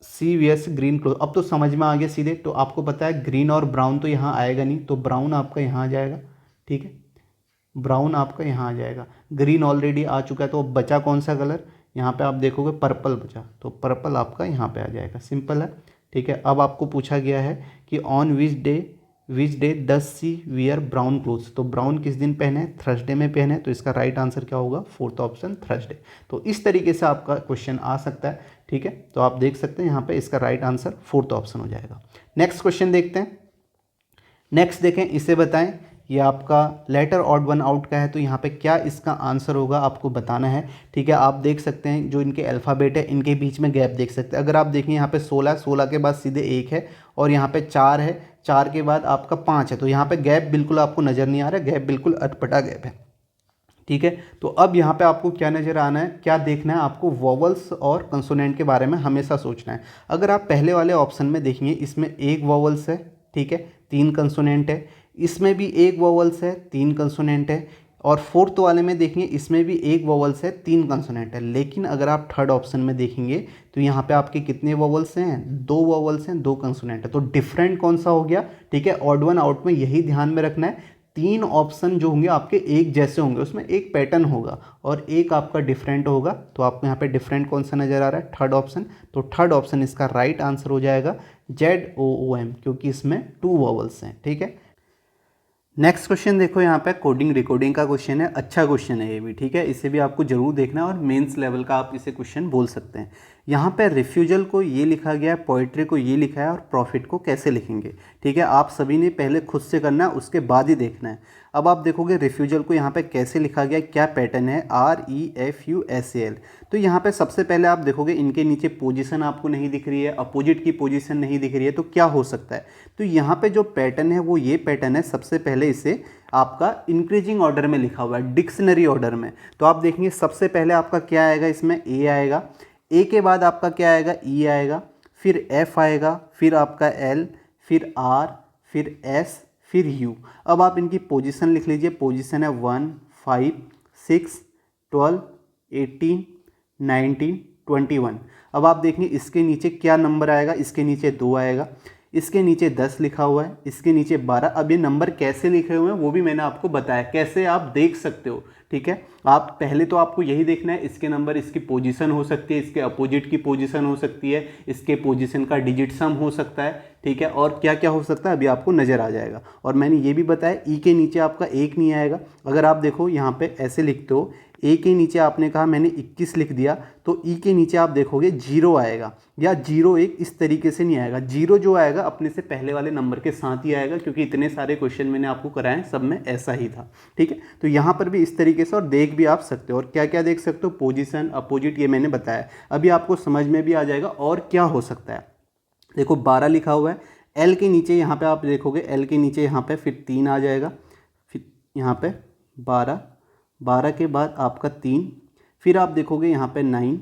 सी वियर्स ग्रीन क्लोथ, अब तो समझ में आ गया सीधे। तो आपको पता है ग्रीन और ब्राउन तो यहाँ आएगा नहीं, तो ब्राउन आपका यहाँ आ जाएगा, ठीक है। ब्राउन आपका यहाँ आ जाएगा, ग्रीन ऑलरेडी आ चुका है, तो अब बचा कौन सा कलर, यहाँ पे आप देखोगे पर्पल बचा, तो पर्पल आपका यहाँ पे आ जाएगा, सिंपल है, ठीक है। अब आपको पूछा गया है कि on which day does she wear brown clothes, तो ब्राउन किस दिन पहने, थर्सडे में पहने, तो इसका राइट आंसर क्या होगा, फोर्थ ऑप्शन थर्सडे। तो इस तरीके से आपका क्वेश्चन आ सकता है, ठीक है। तो आप देख सकते हैं यहाँ पे इसका राइट आंसर फोर्थ ऑप्शन हो जाएगा। नेक्स्ट क्वेश्चन देखते हैं। नेक्स्ट देखें, इसे बताएं, ये आपका लेटर ऑड वन आउट का है, तो यहाँ पे क्या इसका आंसर होगा आपको बताना है, ठीक है। आप देख सकते हैं जो इनके अल्फ़ाबेट है इनके बीच में गैप देख सकते हैं। अगर आप देखें यहाँ पे 16 के बाद सीधे 1 है, और यहाँ पे 4 है, 4 के बाद आपका 5 है, तो यहाँ पे गैप बिल्कुल आपको नज़र नहीं आ रहा है, गैप बिल्कुल अटपटा गैप है, ठीक है। तो अब यहाँ पे आपको क्या नज़र आना है, क्या देखना है आपको, वोवल्स और कंसोनेंट के बारे में हमेशा सोचना है। अगर आप पहले वाले ऑप्शन में देखेंगे, इसमें एक वोवल्स है, ठीक है, 3 कंसोनेंट है, इसमें भी एक वोवल्स है, 3 कंसोनेंट है, और फोर्थ वाले में देखेंगे इसमें भी एक वोवल्स है, 3 कंसोनेंट है। लेकिन अगर आप थर्ड ऑप्शन में देखेंगे तो यहाँ पे आपके कितने वोवल्स हैं, 2 वोवल्स हैं, 2 कंसोनेंट है। तो डिफरेंट कौन सा हो गया, ठीक है। ऑड वन आउट में यही ध्यान में रखना है, 3 ऑप्शन जो होंगे आपके एक जैसे होंगे, उसमें एक पैटर्न होगा और एक आपका डिफरेंट होगा। तो आपको यहाँ पे डिफरेंट कौन सा नज़र आ रहा है, थर्ड ऑप्शन। तो थर्ड ऑप्शन इसका राइट आंसर हो जाएगा ZOOM, क्योंकि इसमें 2 वोवल्स हैं, ठीक है। नेक्स्ट क्वेश्चन देखो, यहाँ पे कोडिंग रिकॉर्डिंग का क्वेश्चन है, अच्छा क्वेश्चन है ये भी, ठीक है। इसे भी आपको जरूर देखना है और मेंस लेवल का आप इसे क्वेश्चन बोल सकते हैं। यहाँ पे रिफ्यूजल को ये लिखा गया है, पोइट्री को ये लिखा है, और प्रॉफिट को कैसे लिखेंगे, ठीक है। आप सभी ने पहले खुद से करना है, उसके बाद ही देखना है। अब आप देखोगे रिफ्यूजल को यहाँ पे कैसे लिखा गया, क्या पैटर्न है, REFUSAL। तो यहाँ पे सबसे पहले आप देखोगे इनके नीचे पोजीशन आपको नहीं दिख रही है, अपोजिट की पोजीशन नहीं दिख रही है, तो क्या हो सकता है। तो यहाँ पे जो पैटर्न है वो ये पैटर्न है, सबसे पहले इसे आपका इंक्रीजिंग ऑर्डर में लिखा हुआ है, डिक्शनरी ऑर्डर में। तो आप देखेंगे सबसे पहले आपका क्या आएगा, इसमें A आएगा, A के बाद आपका क्या आएगा, E आएगा, फिर F आएगा, फिर आपका L, फिर R, फिर S, फिर U। अब आप इनकी पोजीशन लिख लीजिए, पोजीशन है 1, 5, 6, 12, 18, 19, 21। अब आप देखेंगे इसके नीचे क्या नंबर आएगा, इसके नीचे 2 आएगा, इसके नीचे 10 लिखा हुआ है, इसके नीचे 12। अब ये नंबर कैसे लिखे हुए हैं वो भी मैंने आपको बताया, कैसे आप देख सकते हो, ठीक है। आप पहले तो आपको यही देखना है, इसके नंबर, इसकी पोजीशन हो सकती है, इसके अपोजिट की पोजीशन हो सकती है, इसके पोजीशन का डिजिट सम हो सकता है, ठीक है, और क्या क्या हो सकता है अभी आपको नज़र आ जाएगा। और मैंने ये भी बताया ई के नीचे आपका 1 नहीं आएगा। अगर आप देखो यहाँ पे ऐसे लिखते हो, ए के नीचे आपने कहा मैंने 21 लिख दिया, तो ई के नीचे आप देखोगे 0 आएगा, या 01 इस तरीके से नहीं आएगा। 0 जो आएगा अपने से पहले वाले नंबर के साथ ही आएगा, क्योंकि इतने सारे क्वेश्चन मैंने आपको कराए सब में ऐसा ही था, ठीक है। तो यहाँ पर भी इस तरीके से और देख भी आप सकते हो, और क्या क्या देख सकते हो, पोजीशन, अपोजिट, ये मैंने बताया, अभी आपको समझ में भी आ जाएगा। और क्या हो सकता है, देखो 12 लिखा हुआ है, एल के नीचे यहाँ पे आप देखोगे, एल के नीचे यहाँ पे फिर 3 आ जाएगा, फिर यहाँ पे 12, 12 के बाद आपका 3, फिर आप देखोगे यहाँ पे 9,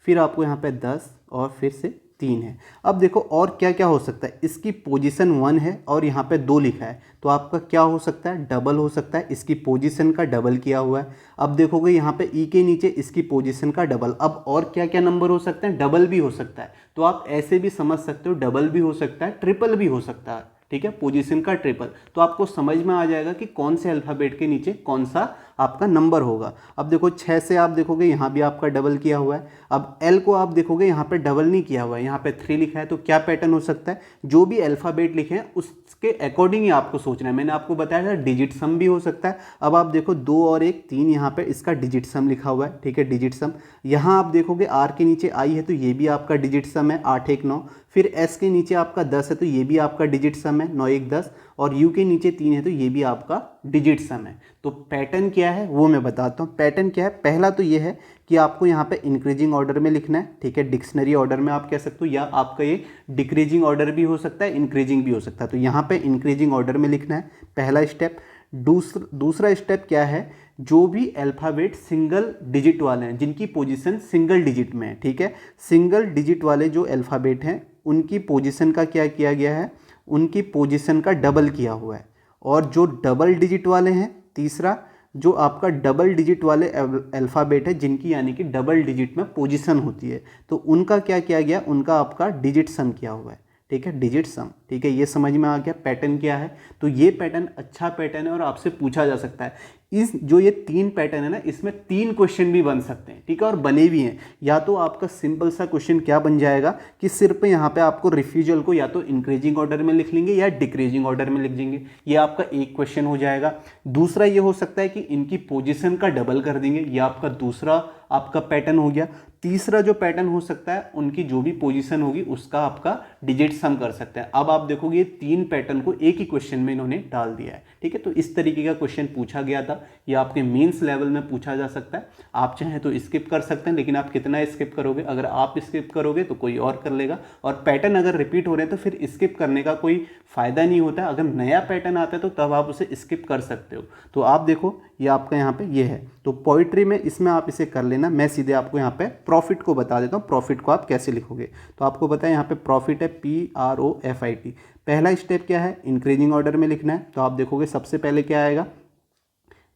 फिर आपको यहाँ पे 10 और फिर से 3 है। अब देखो और क्या क्या हो सकता है, इसकी पोजीशन 1 है और यहाँ पे 2 लिखा है, तो आपका क्या हो सकता है, डबल हो सकता है, इसकी पोजीशन का डबल किया हुआ है। अब देखोगे यहाँ पे ई के नीचे इसकी पोजीशन का डबल। अब और क्या क्या नंबर हो सकते हैं, डबल भी हो सकता है, तो आप ऐसे भी समझ सकते हो, डबल भी हो सकता है, ट्रिपल भी हो सकता है, ठीक है, पोजीशन का ट्रिपल। तो आपको समझ में आ जाएगा कि कौन से अल्फ़ाबेट के नीचे कौन सा आपका नंबर होगा। अब देखो 6 से आप देखोगे यहाँ भी आपका डबल किया हुआ है। अब एल को आप देखोगे यहाँ पे डबल नहीं किया हुआ है, यहाँ पे 3 लिखा है, तो क्या पैटर्न हो सकता है, जो भी अल्फ़ाबेट लिखे हैं उसके अकॉर्डिंग ही आपको सोचना है। मैंने आपको बताया था डिजिट सम भी हो सकता है। अब आप देखो 2 और 1 3, यहाँ पे इसका डिजिट सम लिखा हुआ है, ठीक है, डिजिट सम। यहाँ आप देखोगे आर के नीचे आई है, तो ये भी आपका डिजिट सम है, 8 1 9। फिर एस के नीचे आपका 10 है, तो ये भी आपका डिजिट सम है, 9 1 10। और यू के नीचे 3 है, तो ये भी आपका डिजिट सम है। तो पैटर्न क्या है वो मैं बताता हूँ। पैटर्न क्या है, पहला तो ये है कि आपको यहाँ पे इंक्रीजिंग ऑर्डर में लिखना है, ठीक है, डिक्शनरी ऑर्डर में आप कह सकते हो, या आपका ये डिक्रीजिंग ऑर्डर भी हो सकता है, इंक्रीजिंग भी हो सकता है। तो यहाँ पे इंक्रीजिंग ऑर्डर में लिखना है, पहला स्टेप। दूसरा स्टेप क्या है, जो भी अल्फ़ाबेट सिंगल डिजिट वाले हैं, जिनकी पोजीशन सिंगल डिजिट में है, ठीक है, सिंगल डिजिट वाले जो अल्फ़ाबेट हैं उनकी पोजीशन का क्या किया गया है, उनकी पोजीशन का डबल किया हुआ है। और जो डबल डिजिट वाले हैं, तीसरा जो आपका डबल डिजिट वाले अल्फ़ाबेट है, जिनकी यानी कि डबल डिजिट में पोजीशन होती है, तो उनका क्या किया गया, उनका आपका डिजिट सम किया हुआ है, ठीक है, डिजिट सम, ठीक है। ये समझ में आ गया पैटर्न क्या है। तो ये पैटर्न अच्छा पैटर्न है और आपसे पूछा जा सकता है। इस जो ये 3 पैटर्न है ना, इसमें 3 क्वेश्चन भी बन सकते हैं, ठीक है, और बने भी हैं। या तो आपका सिंपल सा क्वेश्चन क्या बन जाएगा कि सिर्फ यहाँ पे आपको रिफ्यूजल को या तो इंक्रीजिंग ऑर्डर में लिख लेंगे या डिक्रीजिंग ऑर्डर में लिख देंगे, ये आपका एक क्वेश्चन हो जाएगा। दूसरा ये हो सकता है कि इनकी पोजीशन का डबल कर देंगे, ये आपका दूसरा आपका पैटर्न हो गया। तीसरा जो पैटर्न हो सकता है, उनकी जो भी पोजीशन होगी उसका आपका डिजिट सम कर सकते हैं। अब आप देखोगे ये 3 पैटर्न को एक ही क्वेश्चन में इन्होंने डाल दिया है, ठीक है। तो इस तरीके का क्वेश्चन पूछा गया था, ये आपके मेंस लेवल में पूछा जा सकता है। आप चाहें तो स्किप कर सकते हैं, लेकिन आप कितना स्किप करोगे, अगर आप स्किप करोगे तो कोई और कर लेगा। और पैटर्न अगर रिपीट हो रहे हैं तो फिर स्किप करने का कोई फ़ायदा नहीं होता। अगर नया पैटर्न आता है तो तब आप उसे स्किप कर सकते हो। तो आप देखो ये आपका यहाँ पे ये है, तो पोइट्री में इसमें आप इसे कर लेना। मैं सीधे आपको यहाँ पे प्रॉफिट को बता देता हूँ, प्रॉफिट को आप कैसे लिखोगे। तो आपको पता है यहाँ पे प्रॉफिट है PROFIT। पहला स्टेप क्या है, इंक्रीजिंग ऑर्डर में लिखना है। तो आप देखोगे सबसे पहले क्या आएगा,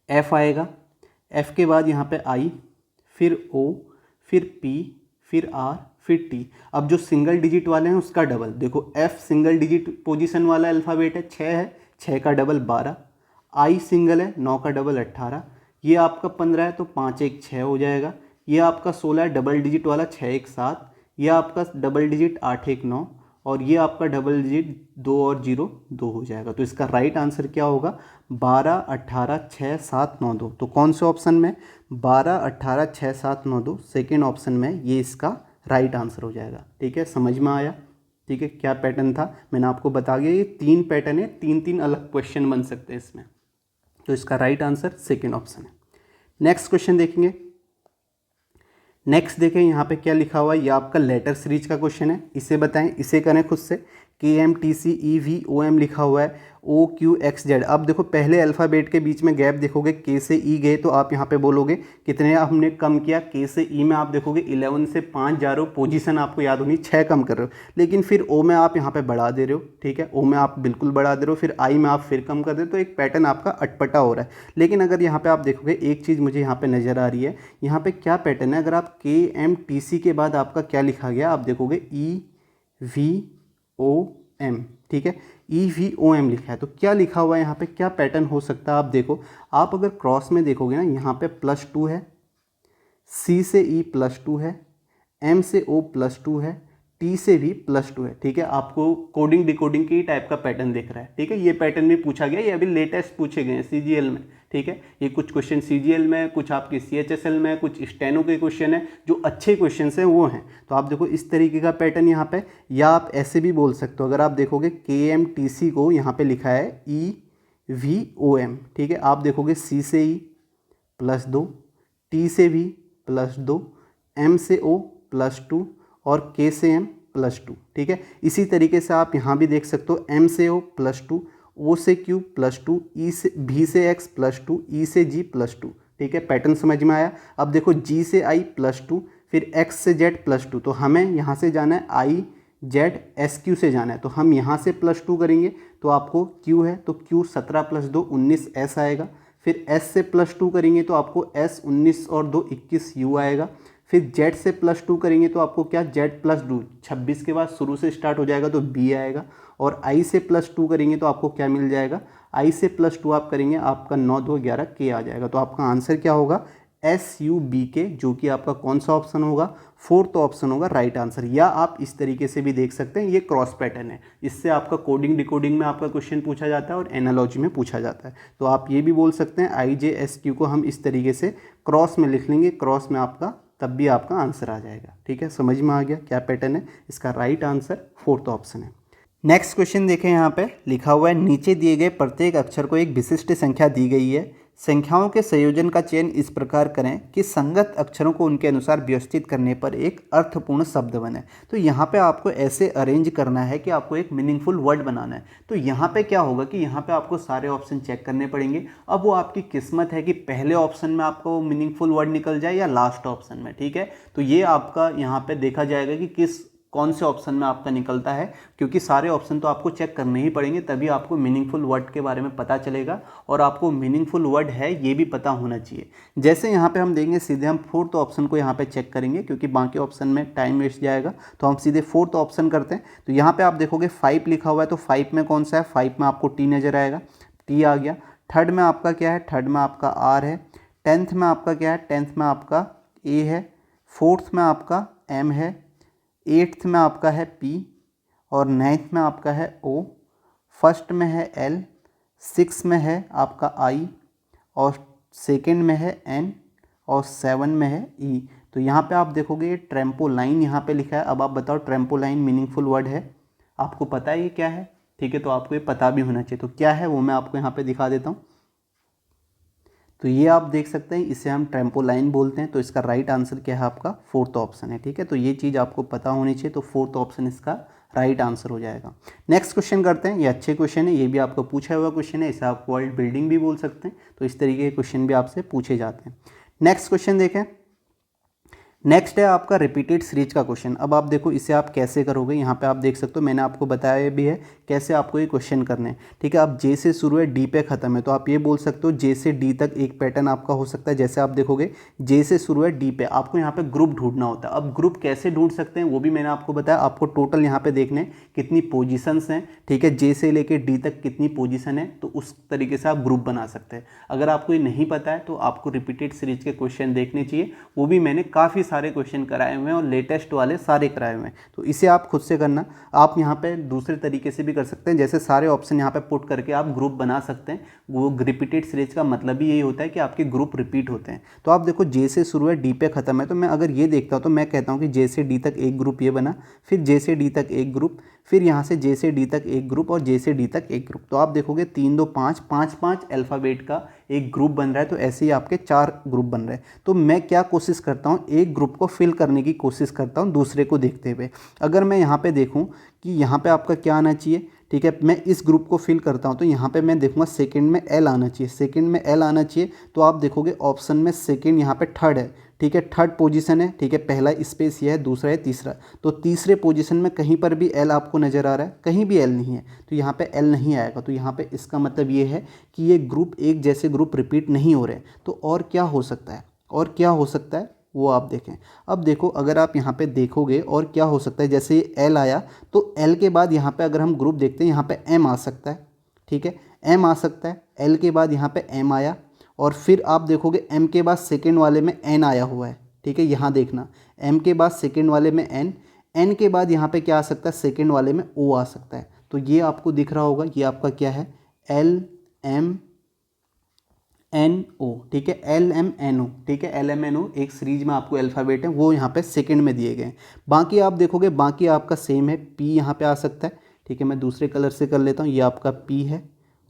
F आएगा, F के बाद यहाँ पे I, फिर O, फिर P, फिर R, फिर T। अब जो सिंगल डिजिट वाले हैं उसका डबल, देखो F सिंगल डिजिट पोजीशन वाला अल्फ़ाबेट है, 6 है, 6 का डबल 12। I सिंगल है, 9 का डबल 18। ये आपका 15 है, तो 5 1 6 हो जाएगा। ये आपका 16 है, डबल डिजिट वाला 6 1 7। ये आपका डबल डिजिट 8 1 9। और ये आपका डबल डिजिट 2 और 0 2 हो जाएगा। तो इसका राइट आंसर क्या होगा, 12 18 6 7 9 2। तो कौन से ऑप्शन में, 12 18 6 7 9 2, सेकेंड ऑप्शन में ये इसका राइट आंसर हो जाएगा, ठीक है। समझ में आया, ठीक है। क्या पैटर्न था मैंने आपको बता दिया, ये 3 पैटर्न है, 3 अलग क्वेश्चन बन सकते हैं इसमें। तो इसका राइट आंसर सेकेंड ऑप्शन है। नेक्स्ट क्वेश्चन देखेंगे। नेक्स्ट देखें यहाँ पे क्या लिखा हुआ है, ये आपका लेटर सीरीज का क्वेश्चन है। इसे बताएं, इसे करें खुद से। KMTCEVOM लिखा हुआ है, OQXZ। अब देखो पहले अल्फ़ाबेट के बीच में गैप देखोगे, K से E गए तो आप यहाँ पे बोलोगे कितने हमने कम किया। K से E में आप देखोगे 11 से 5 जा रहे हो, पोजीशन आपको याद होनी, 6 कम कर रहे हो। लेकिन फिर O में आप यहाँ पे बढ़ा दे रहे हो, ठीक है, O में आप बिल्कुल बढ़ा दे रहे हो, फिर I में आप फिर कम कर दे रहे हो। तो एक पैटर्न आपका अटपटा हो रहा है। लेकिन अगर यहाँ पर आप देखोगे एक चीज़ मुझे यहाँ पर नज़र आ रही है, यहाँ पर क्या पैटर्न है। अगर आप KMTC के बाद आपका क्या लिखा गया, आप देखोगे EVOM, ठीक है, EVOM लिखा है। तो क्या लिखा हुआ है यहाँ पे, क्या पैटर्न हो सकता है। आप देखो, आप अगर क्रॉस में देखोगे ना, यहाँ पे +2 है, C से E +2 है, M से O +2 है, T से भी +2 है, ठीक है। आपको कोडिंग डिकोडिंग की टाइप का पैटर्न दिख रहा है, ठीक है। ये पैटर्न भी पूछा गया, ये अभी लेटेस्ट पूछे गए हैं CGL में, ठीक है। ये कुछ क्वेश्चन CGL में, कुछ आपके CHSL में, कुछ स्टेनो के क्वेश्चन है, जो अच्छे क्वेश्चन हैं वो हैं। तो आप देखो इस तरीके का पैटर्न यहाँ पे, या आप ऐसे भी बोल सकते हो। अगर आप देखोगे KMTC को यहाँ पे लिखा है EVOM, ठीक है। आप देखोगे C से E +2, T से V +2, M से O +2 और K से M +2, ठीक है। इसी तरीके से आप यहाँ भी देख सकते हो, M से O +2, O से Q +2, E से V से X +2, E से G +2, ठीक है। पैटर्न समझ में आया। अब देखो G से I +2, फिर X से Z +2। तो हमें यहाँ से जाना है I जेड एस क्यू से जाना है तो हम यहाँ से +2 करेंगे तो आपको क्यू है तो क्यू 17 + 2 19 एस आएगा। फिर एस से +2 करेंगे तो आपको एस 19 और 2 21 यू आएगा। फिर जेड से +2 करेंगे तो आपको क्या जेड +2 26 के बाद शुरू से स्टार्ट हो जाएगा तो बी आएगा। और आई से +2 करेंगे तो आपको क्या मिल जाएगा, आई से +2 आप करेंगे आपका 9 2 11 के आ जाएगा। तो आपका आंसर क्या होगा, एस यू बी के, जो कि आपका कौन सा ऑप्शन होगा, फोर्थ ऑप्शन होगा राइट आंसर। या आप इस तरीके से भी देख सकते हैं, ये क्रॉस पैटर्न है, इससे आपका कोडिंग डिकोडिंग में आपका क्वेश्चन पूछा जाता है और एनालॉजी में पूछा जाता है। तो आप ये भी बोल सकते हैं आई जे एस क्यू को हम इस तरीके से क्रॉस में लिख लेंगे, क्रॉस में आपका तब भी आपका आंसर आ जाएगा। ठीक है, समझ में आ गया क्या पैटर्न है, इसका राइट आंसर फोर्थ ऑप्शन है। नेक्स्ट क्वेश्चन देखें, यहाँ पे लिखा हुआ है नीचे दिए गए प्रत्येक अक्षर को एक विशिष्ट संख्या दी गई है, संख्याओं के संयोजन का चयन इस प्रकार करें कि संगत अक्षरों को उनके अनुसार व्यवस्थित करने पर एक अर्थपूर्ण शब्द बने। तो यहाँ पे आपको ऐसे अरेंज करना है कि आपको एक मीनिंगफुल वर्ड बनाना है। तो यहाँ पे क्या होगा कि यहाँ पे आपको सारे ऑप्शन चेक करने पड़ेंगे। अब वो आपकी किस्मत है कि पहले ऑप्शन में आपको मीनिंगफुल वर्ड निकल जाए या लास्ट ऑप्शन में। ठीक है, तो ये आपका यहाँ पे देखा जाएगा कि कौन से ऑप्शन में आपका निकलता है, क्योंकि सारे ऑप्शन तो आपको चेक करने ही पड़ेंगे, तभी आपको मीनिंगफुल वर्ड के बारे में पता चलेगा और आपको मीनिंगफुल वर्ड है ये भी पता होना चाहिए। जैसे यहाँ पे हम देंगे, सीधे हम फोर्थ ऑप्शन को यहाँ पे चेक करेंगे, क्योंकि बाकी ऑप्शन में टाइम वेस्ट जाएगा, तो हम सीधे फोर्थ ऑप्शन करते हैं। तो यहाँ पर आप देखोगे 5 लिखा हुआ है, तो 5 में कौन सा है, 5 में आपको टी नज़र आएगा, टी आ गया। थर्ड में आपका क्या है, थर्ड में आपका आर है। 10th में आपका क्या है, 10th में आपका ए है। 4th में आपका एम है। 8th में आपका है P और 9th में आपका है O। 1st में है L, 6 में है आपका I और 2nd में है N और 7 में है E। तो यहाँ पे आप देखोगे ये ट्रैम्पोलाइन यहाँ पे लिखा है। अब आप बताओ ट्रैम्पोलाइन मीनिंगफुल वर्ड है, आपको पता है ये क्या है? ठीक है, तो आपको ये पता भी होना चाहिए। तो क्या है वो मैं आपको यहाँ पे दिखा देता हूँ। तो ये आप देख सकते हैं, इसे हम ट्रैम्पोलाइन बोलते हैं। तो इसका राइट आंसर क्या है आपका, फोर्थ ऑप्शन है। ठीक है, तो ये चीज़ आपको पता होनी चाहिए, तो फोर्थ ऑप्शन इसका राइट आंसर हो जाएगा। नेक्स्ट क्वेश्चन करते हैं, ये अच्छे क्वेश्चन है, ये भी आपको पूछा हुआ क्वेश्चन है, इसे आप वर्ल्ड बिल्डिंग भी बोल सकते हैं। तो इस तरीके के क्वेश्चन भी आपसे पूछे जाते हैं। नेक्स्ट क्वेश्चन देखें, नेक्स्ट है आपका रिपीटेड सीरीज का क्वेश्चन। अब आप देखो इसे आप कैसे करोगे, यहाँ पे आप देख सकते हो मैंने आपको बताया भी है कैसे आपको ये क्वेश्चन करने हैं। ठीक है, अब जे से शुरू है डी पे ख़त्म है, तो आप ये बोल सकते हो जे से डी तक एक पैटर्न आपका हो सकता है। जैसे आप देखोगे जे से शुरू है डी पे, आपको यहाँ पे ग्रुप ढूंढना होता है। अब ग्रुप कैसे ढूंढ सकते हैं वो भी मैंने आपको बताया। आपको टोटल यहाँ पे देखने कितनी पोजिशंस हैं, ठीक है, जे से लेके डी तक कितनी पोजिशन है, तो उस तरीके से आप ग्रुप बना सकते हैं। अगर आपको ये नहीं पता है तो आपको रिपीटेड सीरीज के क्वेश्चन देखने चाहिए, वो भी मैंने काफ़ी सारे क्वेश्चन कराए हुए हैं और लेटेस्ट वाले सारे कराए हुए हैं। तो इसे आप खुद से करना। आप यहाँ पे दूसरे तरीके से भी कर सकते हैं, जैसे सारे ऑप्शन यहाँ पे पुट करके आप ग्रुप बना सकते हैं। वो रिपीटेड सीरीज का मतलब ही यही होता है कि आपके ग्रुप रिपीट होते हैं। तो आप देखो जे से शुरू है डी पे ख़त्म है, तो मैं अगर ये देखता हूँ तो मैं कहता हूँ कि जे से डी तक एक ग्रुप ये बना, फिर जे से डी तक एक ग्रुप, फिर यहाँ से जे से डी तक एक ग्रुप और जे से डी तक एक ग्रुप। तो आप देखोगे 3 2 5 5 5 अल्फ़ाबेट का एक ग्रुप बन रहा है। तो ऐसे ही आपके 4 ग्रुप बन रहे हैं। तो मैं क्या कोशिश करता हूँ, एक ग्रुप को फिल करने की कोशिश करता हूँ दूसरे को देखते हुए। अगर मैं यहाँ पे देखूँ कि यहाँ पे आपका क्या आना चाहिए, ठीक है, मैं इस ग्रुप को फिल करता हूँ, तो यहाँ पे मैं देखूँगा सेकंड में एल आना चाहिए, सेकंड में एल आना चाहिए। तो आप देखोगे ऑप्शन में सेकंड यहाँ पे थर्ड है, ठीक है, थर्ड पोजीशन है, ठीक है, पहला स्पेस ये है, दूसरा है, तीसरा। तो तीसरे पोजीशन में कहीं पर भी एल आपको नज़र आ रहा है, कहीं भी एल नहीं है, तो यहाँ पे एल नहीं आएगा। तो यहाँ पे इसका मतलब ये है कि ये ग्रुप एक जैसे ग्रुप रिपीट नहीं हो रहे। तो और क्या हो सकता है, और क्या हो सकता है वो आप देखें। अब देखो अगर आप यहाँ पे देखोगे और क्या हो सकता है, जैसे ये एल आया तो एल के बाद यहाँ पे अगर हम ग्रुप देखते हैं, यहाँ पे एम आ सकता है, ठीक है, एम आ सकता है। एल के बाद यहाँ पे एम आया और फिर आप देखोगे एम के बाद सेकंड वाले में एन आया हुआ है, ठीक है, यहाँ देखना एम के बाद सेकंड वाले में एन, एन के बाद यहाँ पे क्या आ सकता है, सेकंड वाले में ओ आ सकता है। तो ये आपको दिख रहा होगा, ये आपका क्या है, एल एम एन ओ, ठीक है, एल एम एन ओ, ठीक है, एल एम एन ओ एक सीरीज में आपको अल्फ़ाबेट है, वो यहाँ पे सेकंड में दिए गए हैं। बाकी आप देखोगे बाकी आपका सेम है, पी यहाँ पे आ सकता है, ठीक है, मैं दूसरे कलर से कर लेता हूँ। ये आपका पी है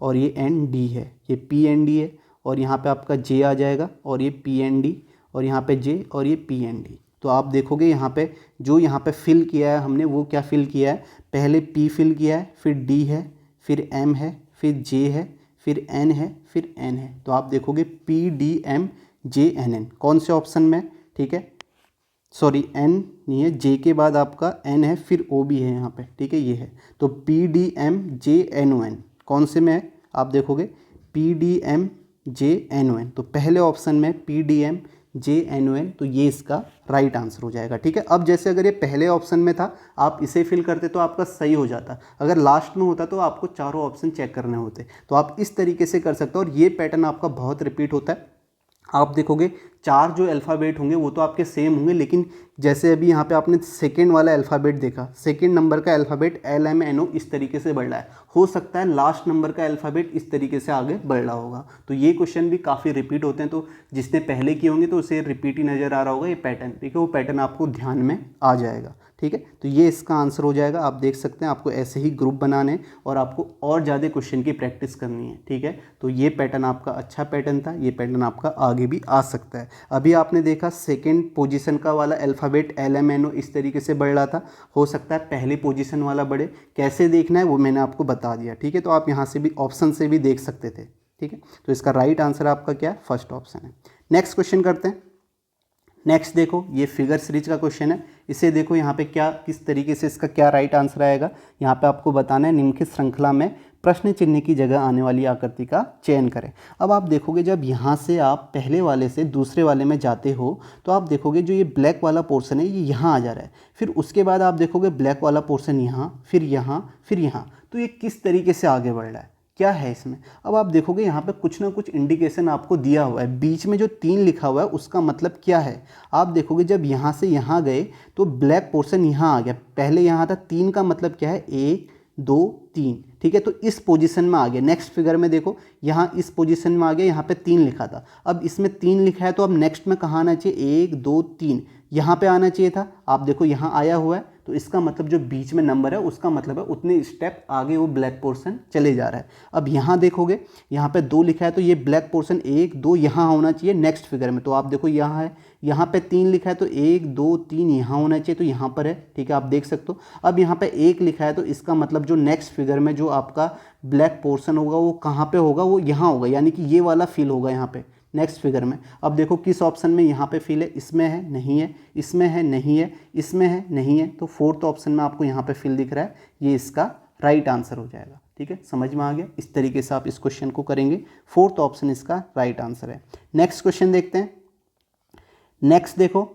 और ये एन डी है, ये पी एन डी है और यहाँ पे आपका जे आ जाएगा और ये पी एन डी और यहाँ पे जे और ये पी एन डी। तो आप देखोगे यहाँ पे जो यहाँ पे फिल किया है हमने, वो क्या फिल किया है, पहले पी फिल किया है, फिर डी है, फिर एम है, फिर जे है, फिर एन है, फिर एन है। तो आप देखोगे P D M J N N कौन से ऑप्शन में, ठीक है, सॉरी एन नहीं है, जे के बाद आपका एन है, फिर ओ भी है यहाँ पे, ठीक है, ये है। तो PDMJNON कौन से में है आप देखोगे, PDMJNON, तो पहले ऑप्शन में PDMJNON, तो ये इसका राइट आंसर हो जाएगा, ठीक है। अब जैसे अगर ये पहले ऑप्शन में था, आप इसे फिल करते तो आपका सही हो जाता, अगर लास्ट में होता तो आपको चारों ऑप्शन चेक करने होते। तो आप इस तरीके से कर सकते हो, और ये पैटर्न आपका बहुत रिपीट होता है। आप देखोगे चार जो अल्फ़ाबेट होंगे वो तो आपके सेम होंगे, लेकिन जैसे अभी यहाँ पे आपने सेकंड वाला अल्फ़ाबेट देखा, सेकंड नंबर का अल्फ़ाबेट LMNO इस तरीके से बढ़ रहा है, हो सकता है लास्ट नंबर का अल्फ़ाबेट इस तरीके से आगे बढ़ रहा होगा। तो ये क्वेश्चन भी काफ़ी रिपीट होते हैं, तो जिसने पहले किए होंगे तो उसे रिपीट ही नज़र आ रहा होगा ये पैटर्न, ठीक है, वो पैटर्न आपको ध्यान में आ जाएगा, ठीक है। तो ये इसका आंसर हो जाएगा। आप देख सकते हैं आपको ऐसे ही ग्रुप बनाने और आपको और ज़्यादा क्वेश्चन की प्रैक्टिस करनी है, ठीक है। तो ये पैटर्न आपका अच्छा पैटर्न था, ये पैटर्न आपका आगे भी आ सकता है। अभी आपने देखा सेकंड पोजीशन का वाला अल्फ़ाबेट LMNO इस तरीके से बढ़ रहा था, हो सकता है पहली पोजीशन वाला बढ़े, कैसे देखना है वो मैंने आपको बता दिया, ठीक है। तो आप यहाँ से भी ऑप्शन से भी देख सकते थे, ठीक है। तो इसका राइट आंसर आपका क्या है, फर्स्ट ऑप्शन है। नेक्स्ट क्वेश्चन करते हैं। नेक्स्ट देखो, ये फिगर सीरीज का क्वेश्चन है, इसे देखो यहाँ पे क्या किस तरीके से इसका क्या राइट आंसर आएगा। यहाँ पे आपको बताना है निम्नलिखित श्रृंखला में प्रश्न चिन्ह की जगह आने वाली आकृति का चयन करें। अब आप देखोगे जब यहाँ से आप पहले वाले से दूसरे वाले में जाते हो तो आप देखोगे जो ये ब्लैक वाला पोर्शन है ये यहाँ आ जा रहा है, फिर उसके बाद आप देखोगे ब्लैक वाला पोर्शन यहाँ, फिर यहाँ, फिर यहाँ, तो ये किस तरीके से आगे बढ़ रहा है, क्या है इसमें। अब आप देखोगे यहाँ पे कुछ ना कुछ इंडिकेशन आपको दिया हुआ है, बीच में जो 3 लिखा हुआ है उसका मतलब क्या है। आप देखोगे जब यहाँ से यहाँ गए तो ब्लैक पोर्शन यहाँ आ गया, पहले यहाँ था, 3 का मतलब क्या है 1 2 3, ठीक है, तो इस पोजीशन में आ गया। नेक्स्ट फिगर में देखो यहाँ इस पोजीशन में आ गया, यहाँ पे 3 लिखा था, अब इसमें 3 लिखा है तो अब नेक्स्ट में कहाँ आना चाहिए, 1 2 3 यहाँ पे आना चाहिए था। आप देखो यहाँ आया हुआ है, तो इसका मतलब जो बीच में नंबर है उसका मतलब है उतने स्टेप आगे वो ब्लैक पोर्शन चले जा रहा है। अब यहाँ देखोगे यहाँ पे 2 लिखा है तो ये ब्लैक पोर्शन 1 2 यहाँ होना चाहिए नेक्स्ट फिगर में, तो आप देखो यहाँ है, यहाँ पे 3 लिखा है तो 1 2 3 यहाँ होना चाहिए, तो यहाँ पर है, ठीक है, आप देख सकते हो। अब यहाँ पे 1 लिखा है तो इसका मतलब जो नेक्स्ट फिगर में जो आपका ब्लैक पोर्शन होगा वो कहाँ पे होगा, वो यहाँ होगा, यानी कि ये वाला फिल होगा यहाँ पे नेक्स्ट फिगर में। अब देखो किस ऑप्शन में यहाँ पे फिल है, इसमें है नहीं है, इसमें है नहीं है, इसमें है नहीं है, तो फोर्थ ऑप्शन में आपको यहाँ पे फिल दिख रहा है, ये इसका राइट आंसर हो जाएगा, ठीक है, समझ में आ गया। इस तरीके से आप इस क्वेश्चन को करेंगे, फोर्थ ऑप्शन इसका राइट आंसर है। नेक्स्ट क्वेश्चन देखते हैं। नेक्स्ट देखो,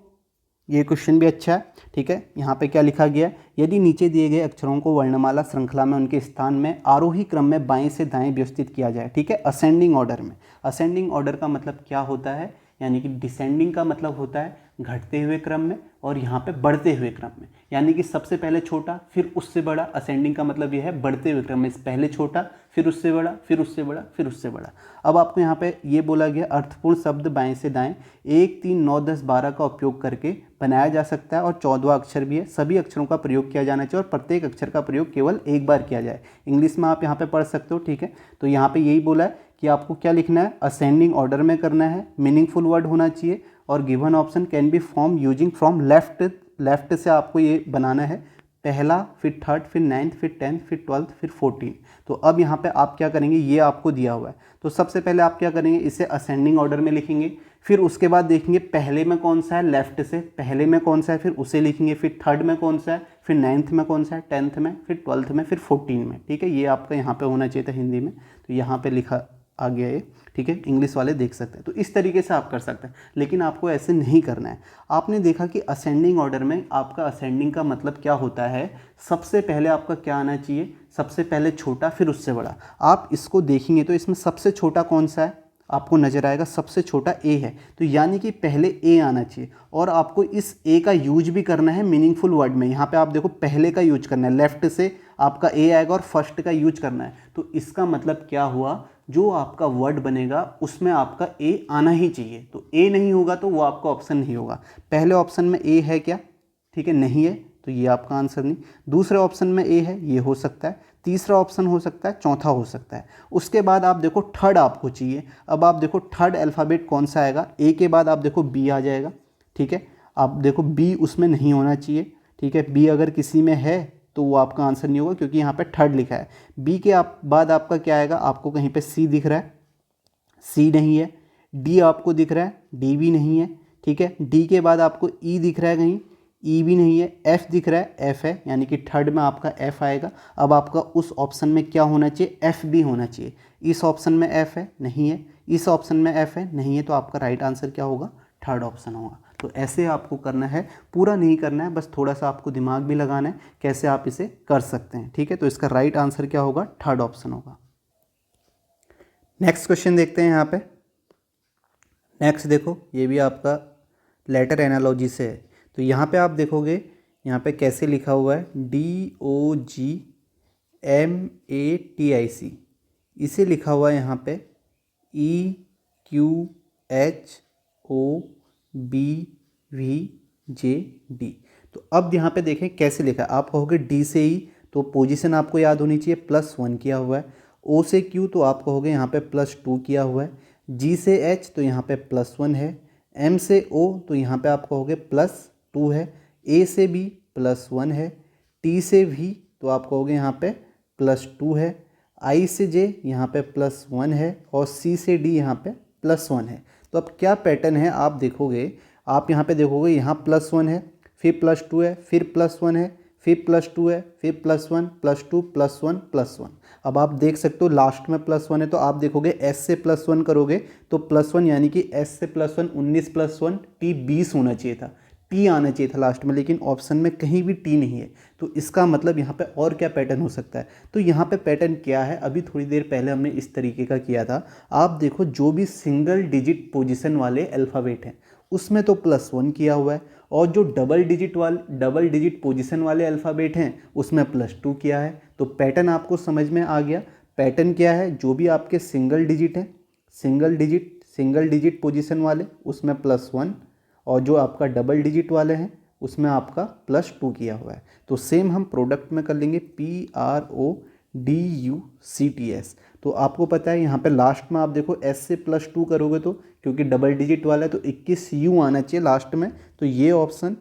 ये क्वेश्चन भी अच्छा है, ठीक है। यहाँ पे क्या लिखा गया है, यदि नीचे दिए गए अक्षरों को वर्णमाला श्रृंखला में उनके स्थान में आरोही क्रम में बाएं से दाएं व्यवस्थित किया जाए, ठीक है, असेंडिंग ऑर्डर में। असेंडिंग ऑर्डर का मतलब क्या होता है, यानी कि डिसेंडिंग का मतलब होता है घटते हुए क्रम में, और यहाँ पे बढ़ते हुए क्रम में, यानी कि सबसे पहले छोटा फिर उससे बड़ा। असेंडिंग का मतलब यह है बढ़ते हुए क्रम में, पहले छोटा फिर उससे बड़ा फिर उससे बड़ा फिर उससे बड़ा। अब आपको यहाँ पे ये बोला गया अर्थपूर्ण शब्द बाएं से दाएं 1 3 9 10 12 का उपयोग करके बनाया जा सकता है, और 14वां अक्षर भी है। सभी अक्षरों का प्रयोग किया जाना चाहिए और प्रत्येक अक्षर का प्रयोग केवल एक बार किया जाए। इंग्लिश में आप यहाँ पे पढ़ सकते हो, ठीक है। तो यहाँ पे यही बोला है कि आपको क्या लिखना है, असेंडिंग ऑर्डर में करना है, मीनिंगफुल वर्ड होना चाहिए, और given option can be form using from left से आपको ये बनाना है, पहला फिर थर्ड फिर 9th फिर 10th फिर 12th फिर 14। तो अब यहाँ पे आप क्या करेंगे, ये आपको दिया हुआ है, तो सबसे पहले आप क्या करेंगे, इसे असेंडिंग ऑर्डर में लिखेंगे, फिर उसके बाद देखेंगे पहले में कौन सा है, लेफ्ट से पहले में कौन सा है फिर उसे लिखेंगे, फिर थर्ड में कौन सा है, फिर 9th में कौन सा है, 10th में, फिर 12th में, फिर 14 में, ठीक है। ये आपका यहाँ पे होना चाहिए था हिंदी में, तो यहाँ पे लिखा आ गया ये, ठीक है। इंग्लिश वाले देख सकते हैं, तो इस तरीके से आप कर सकते हैं, लेकिन आपको ऐसे नहीं करना है। आपने देखा कि असेंडिंग ऑर्डर में आपका असेंडिंग का मतलब क्या होता है, सबसे पहले आपका क्या आना चाहिए, सबसे पहले छोटा फिर उससे बड़ा। आप इसको देखेंगे तो इसमें सबसे छोटा कौन सा है, आपको नजर आएगा सबसे छोटा ए है, तो यानी कि पहले ए आना चाहिए, और आपको इस ए का यूज भी करना है मीनिंगफुल वर्ड में। यहाँ पे आप देखो पहले का यूज करना है, लेफ्ट से आपका ए आएगा और फर्स्ट का यूज करना है, तो इसका मतलब क्या हुआ, जो आपका वर्ड बनेगा उसमें आपका ए आना ही चाहिए, तो ए नहीं होगा तो वो आपका ऑप्शन नहीं होगा। पहले ऑप्शन में ए है क्या, ठीक है, नहीं है, तो ये आपका आंसर नहीं। दूसरे ऑप्शन में ए है, ये हो सकता है, तीसरा ऑप्शन हो सकता है, चौथा हो सकता है। उसके बाद आप देखो थर्ड आपको चाहिए। अब आप देखो थर्ड अल्फ़ाबेट कौन सा आएगा, ए के बाद आप देखो बी आ जाएगा, ठीक है। आप देखो बी उसमें नहीं होना चाहिए, ठीक है, बी अगर किसी में है तो वो आपका आंसर नहीं होगा, क्योंकि यहाँ पे थर्ड लिखा है। बी के बाद आपका क्या आएगा, आपको कहीं पे सी दिख रहा है, सी नहीं है। डी आपको दिख रहा है, डी भी नहीं है, ठीक है। डी के बाद आपको ई दिख रहा है कहीं, ई भी नहीं है। एफ दिख रहा है, एफ है, यानी कि थर्ड में आपका एफ आएगा। अब आपका उस ऑप्शन में क्या होना चाहिए, एफ भी होना चाहिए। इस ऑप्शन में एफ है, नहीं है। इस ऑप्शन में एफ है, नहीं है। तो आपका राइट आंसर क्या होगा, थर्ड ऑप्शन होगा। तो ऐसे आपको करना है, पूरा नहीं करना है, बस थोड़ा सा आपको दिमाग भी लगाना है कैसे आप इसे कर सकते हैं, ठीक है। तो इसका राइट आंसर क्या होगा, थर्ड ऑप्शन होगा। नेक्स्ट क्वेश्चन देखते हैं यहाँ पे। नेक्स्ट देखो, ये भी आपका लेटर एनालॉजी से है। तो यहाँ पे आप देखोगे, यहाँ पे कैसे लिखा हुआ है, DOGMATIC, इसे लिखा हुआ है यहाँ पे EQHOBVJD। तो अब यहाँ पे देखें कैसे लिखा है। आप कहोगे डी से ई, तो पोजीशन आपको याद होनी चाहिए, +1 किया हुआ है। ओ से क्यू, तो आप कहोगे यहाँ पे +2 किया हुआ है। जी से एच, तो यहाँ पे +1 है। एम से ओ, तो यहाँ पे आप कहोगे +2 है। ए से बी +1 है। टी से वी, तो आप कहोगे यहाँ पे +2 है। आई से जे यहाँ पे +1 है। और सी से डी यहाँ पे +1 है। तो अब क्या पैटर्न है आप देखोगे, आप यहाँ पे देखोगे, यहाँ +1 है, फिर +2 है, फिर +1 है, फिर +2 है, फिर +1, +2, +1, +1। अब आप देख सकते हो लास्ट में +1 है, तो आप देखोगे एस से +1 करोगे तो +1, यानी कि एस से +1 19 +1 टी 20 होना चाहिए था, टी आना चाहिए था लास्ट में, लेकिन ऑप्शन में कहीं भी टी नहीं है। तो इसका मतलब यहाँ पे और क्या पैटर्न हो सकता है। तो यहाँ पे पैटर्न क्या है, अभी थोड़ी देर पहले हमने इस तरीके का किया था। आप देखो, जो भी सिंगल डिजिट पोजीशन वाले अल्फ़ाबेट हैं उसमें तो +1 किया हुआ है, और जो डबल डिजिट पोजीशन वाले अल्फ़ाबेट हैं उसमें +2 किया है। तो पैटर्न आपको समझ में आ गया। पैटर्न क्या है, जो भी आपके सिंगल डिजिट हैं, सिंगल डिजिट पोजीशन वाले उसमें +1, और जो आपका डबल डिजिट वाले हैं उसमें आपका +2 किया हुआ है। तो सेम हम प्रोडक्ट में कर लेंगे, PRODUCTS। तो आपको पता है यहाँ पे लास्ट में आप देखो एस से +2 करोगे, तो क्योंकि डबल डिजिट वाला है तो 21 U आना चाहिए लास्ट में। तो ये ऑप्शन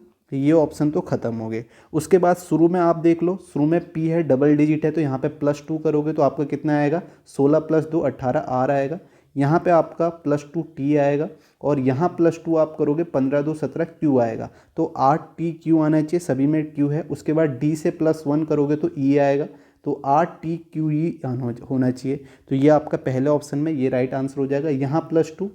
तो ख़त्म हो गए। उसके बाद शुरू में आप देख लो, शुरू में P है, डबल डिजिट है, तो यहाँ पे +2 करोगे तो आपका कितना आएगा, 16 + 2 18 R आएगा। यहाँ पे आपका +2 T आएगा, और यहाँ +2 आप करोगे 15 2 17 Q आएगा। तो 8 T Q आना चाहिए, सभी में Q है। उसके बाद D से +1 करोगे तो E आएगा, तो 8 T Q E होना चाहिए। तो ये आपका पहले ऑप्शन में ये राइट आंसर हो जाएगा। यहाँ +2,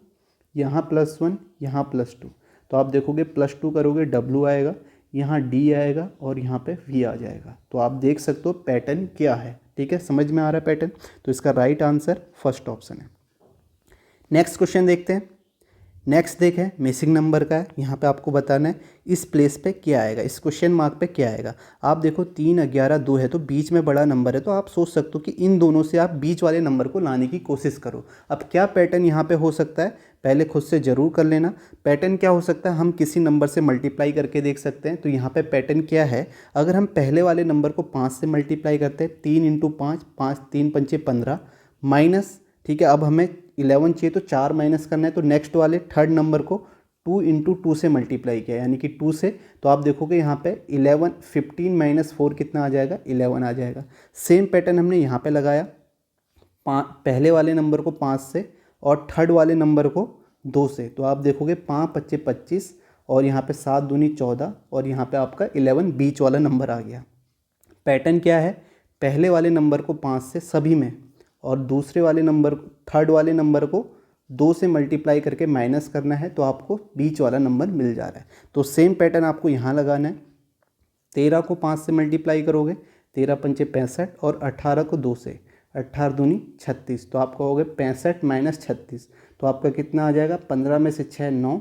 यहाँ +1, यहाँ +2। तो आप देखोगे +2 करोगे W आएगा, यहाँ D आएगा, और यहाँ पे V आ जाएगा। तो आप देख सकते हो पैटर्न क्या है, ठीक है, समझ में आ रहा है पैटर्न। तो इसका राइट आंसर फर्स्ट ऑप्शन है। नेक्स्ट क्वेश्चन देखते हैं। नेक्स्ट देखें, मिसिंग नंबर का है। यहाँ पे आपको बताना है इस प्लेस पे क्या आएगा, इस क्वेश्चन मार्क पे क्या आएगा। आप देखो 3 11 2 है, तो बीच में बड़ा नंबर है, तो आप सोच सकते हो कि इन दोनों से आप बीच वाले नंबर को लाने की कोशिश करो। अब क्या पैटर्न यहाँ पे हो सकता है, पहले खुद से ज़रूर कर लेना। पैटर्न क्या हो सकता है, हम किसी नंबर से मल्टीप्लाई करके देख सकते हैं। तो यहाँ पे पैटर्न क्या है, अगर हम पहले वाले नंबर को 5 से मल्टीप्लाई करते हैं, 3 × 5, 5 3 पंचे 15 माइनस, ठीक है। अब हमें 11 चाहिए तो 4 माइनस करना है, तो नेक्स्ट वाले थर्ड नंबर को 2 × 2 से मल्टीप्लाई किया, यानी कि 2 से। तो आप देखोगे यहाँ पे 11 15 - 4 कितना आ जाएगा, 11 आ जाएगा। सेम पैटर्न हमने यहाँ पे लगाया, पहले वाले नंबर को 5 से और थर्ड वाले नंबर को 2 से। तो आप देखोगे 5 × 5 = 25, और यहाँ पे 7 दूनी 14, और यहाँ पे आपका 11 बीच वाला नंबर आ गया। पैटर्न क्या है, पहले वाले नंबर को 5 से सभी में, और दूसरे वाले नंबर, थर्ड वाले नंबर को 2 से मल्टीप्लाई करके माइनस करना है, तो आपको बीच वाला नंबर मिल जा रहा है। तो सेम पैटर्न आपको यहाँ लगाना है। 13 को 5 से मल्टीप्लाई करोगे, 13 × 5 = 65, और 18 को 2 से, 18 दूनी 36। तो आप कहोगे 65 - 36, तो आपका कितना आ जाएगा, 15 में से 6 9,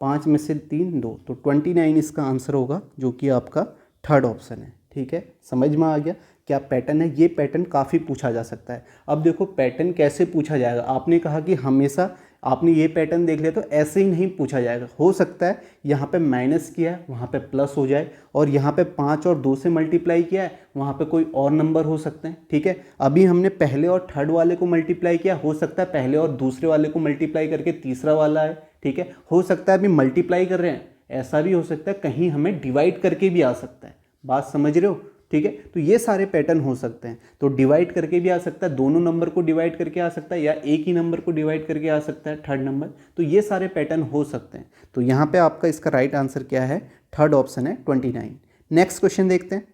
5 में से 3 2, तो 29 इसका आंसर होगा, जो कि आपका थर्ड ऑप्शन है, ठीक है। समझ में आ गया क्या पैटर्न है। ये पैटर्न काफ़ी पूछा जा सकता है। अब देखो पैटर्न कैसे पूछा जाएगा, आपने कहा कि हमेशा आपने ये पैटर्न देख लिया तो ऐसे ही नहीं पूछा जाएगा। हो सकता है यहाँ पे माइनस किया है, वहाँ पे प्लस हो जाए, और यहाँ पे 5 और 2 से मल्टीप्लाई किया है, वहाँ पे कोई और नंबर हो सकते हैं, ठीक है। अभी हमने पहले और थर्ड वाले को मल्टीप्लाई किया, हो सकता है पहले और दूसरे वाले को मल्टीप्लाई करके तीसरा वाला है, ठीक है। हो सकता है अभी मल्टीप्लाई कर रहे हैं, ऐसा भी हो सकता है कहीं हमें डिवाइड करके भी आ सकता है। बात समझ रहे हो। ठीक है। तो ये सारे पैटर्न हो सकते हैं। तो डिवाइड करके भी आ सकता है, दोनों नंबर को डिवाइड करके आ सकता है, या एक ही नंबर को डिवाइड करके आ सकता है, थर्ड नंबर। तो ये सारे पैटर्न हो सकते हैं। तो यहाँ पे आपका इसका राइट आंसर क्या है, थर्ड ऑप्शन है 29। नेक्स्ट क्वेश्चन देखते हैं।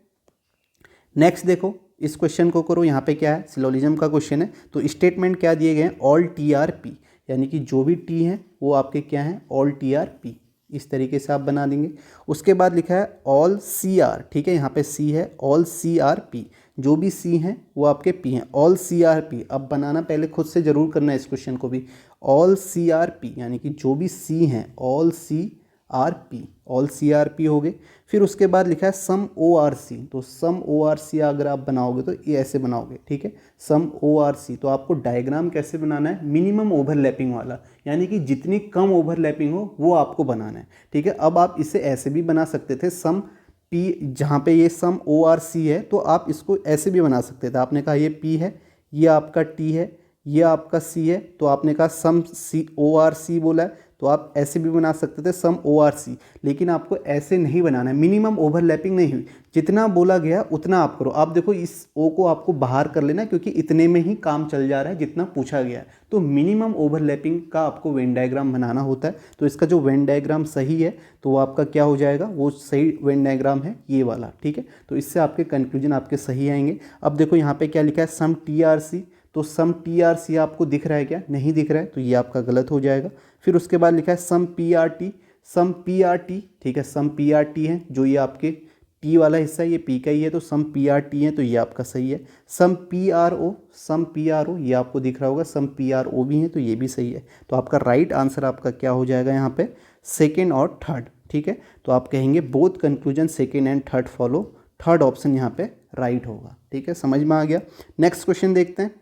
नेक्स्ट देखो, इस क्वेश्चन को करो। यहाँ पे क्या है, सिलोजिज्म का क्वेश्चन है। तो स्टेटमेंट क्या दिए गए हैं, ऑल टी आर पी, यानी कि जो भी टी हैं वो आपके क्या हैं, ऑल टी आर पी। इस तरीके से आप बना देंगे। उसके बाद लिखा है ऑल सी आर, ठीक है, यहाँ पे सी है, ऑल सी आर पी, जो भी सी हैं वो आपके पी हैं, ऑल सी आर पी। अब बनाना पहले खुद से ज़रूर करना है इस क्वेश्चन को भी। ऑल सी आर पी यानी कि जो भी सी हैं, all C are P, all C are P हो गए। फिर उसके बाद लिखा है सम ओ आर सी। तो सम ओ आर सी अगर आप बनाओगे तो ये ऐसे बनाओगे, ठीक है, सम ओ आर सी। तो आपको डायग्राम कैसे बनाना है, मिनिमम ओवरलैपिंग वाला, यानी कि जितनी कम ओवरलैपिंग हो वो आपको बनाना है, ठीक है। अब आप इसे ऐसे भी बना सकते थे, सम पी, जहाँ पे ये सम ओ आर सी है तो आप इसको ऐसे भी बना सकते थे। आपने कहा ये पी है, ये आपका टी है, ये आपका सी है, तो आपने कहा सम सी ओ आर सी बोला है, तो आप ऐसे भी बना सकते थे सम ओ आर सी। लेकिन आपको ऐसे नहीं बनाना है, मिनिमम ओवरलैपिंग नहीं हुई, जितना बोला गया उतना आप करो। आप देखो इस ओ को आपको बाहर कर लेना, क्योंकि इतने में ही काम चल जा रहा है जितना पूछा गया है। तो मिनिमम ओवरलैपिंग का आपको वेन डायग्राम बनाना होता है। तो इसका जो वेन डायग्राम सही है तो वो आपका क्या हो जाएगा, वो सही वेन डायग्राम है ये वाला, ठीक है। तो इससे आपके कंक्लूजन आपके सही आएंगे। अब देखो यहाँ पे क्या लिखा है, सम टी आर सी। तो सम टी आर सी आपको दिख रहा है क्या, नहीं दिख रहा है, तो ये आपका गलत हो जाएगा। फिर उसके बाद लिखा है some P R T, some P R T, ठीक है, सम पी आर टी है, जो ये आपके टी वाला हिस्सा है ये पी का ही है, तो सम पी आर टी है, तो ये आपका सही है। Some P R O, some P R O, ये आपको दिख रहा होगा, सम पी आर ओ भी है, तो ये भी सही है। तो आपका राइट आंसर आपका क्या हो जाएगा यहाँ पे, सेकेंड और थर्ड, ठीक है। तो आप कहेंगे both conclusion second and third follow, third option यहाँ पे राइट होगा, ठीक है, समझ में आ गया। नेक्स्ट क्वेश्चन देखते हैं।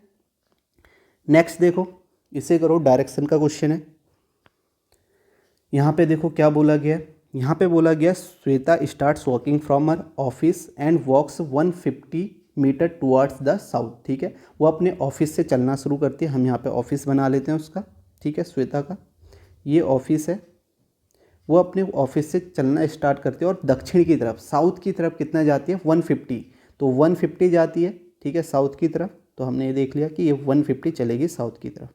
नेक्स्ट देखो, इसे करो, डायरेक्शन का क्वेश्चन है। यहाँ पे देखो क्या बोला गया है, यहाँ पे बोला गया Shweta starts walking from her office and walks 150 meter towards the south, ठीक है। वो अपने ऑफिस से चलना शुरू करती है। हम यहाँ पे ऑफिस बना लेते हैं उसका, ठीक है, श्वेता का ये ऑफिस है। वो अपने ऑफिस से चलना स्टार्ट करती है और दक्षिण की तरफ, साउथ की तरफ कितना जाती है, 150। तो 150 जाती है, ठीक है, साउथ की तरफ। तो हमने ये देख लिया कि ये 150 चलेगी साउथ की तरफ,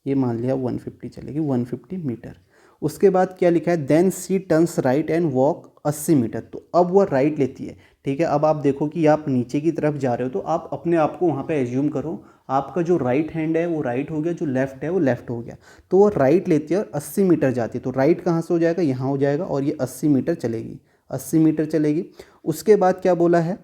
ये मान लिया 150 चलेगी, 150 मीटर। उसके बाद क्या लिखा है, then she turns right and walk 80 meter. तो अब वह राइट लेती है, ठीक है। अब आप देखो कि आप नीचे की तरफ जा रहे हो, तो आप अपने आप को वहाँ पे एज्यूम करो आपका जो राइट हैंड है वो राइट हो गया, जो लेफ्ट है वो लेफ्ट हो गया। तो वो राइट लेती है और 80 मीटर जाती है। तो राइट कहाँ से हो जाएगा, यहाँ हो जाएगा, और ये 80 मीटर चलेगी, 80 मीटर चलेगी। उसके बाद क्या बोला है,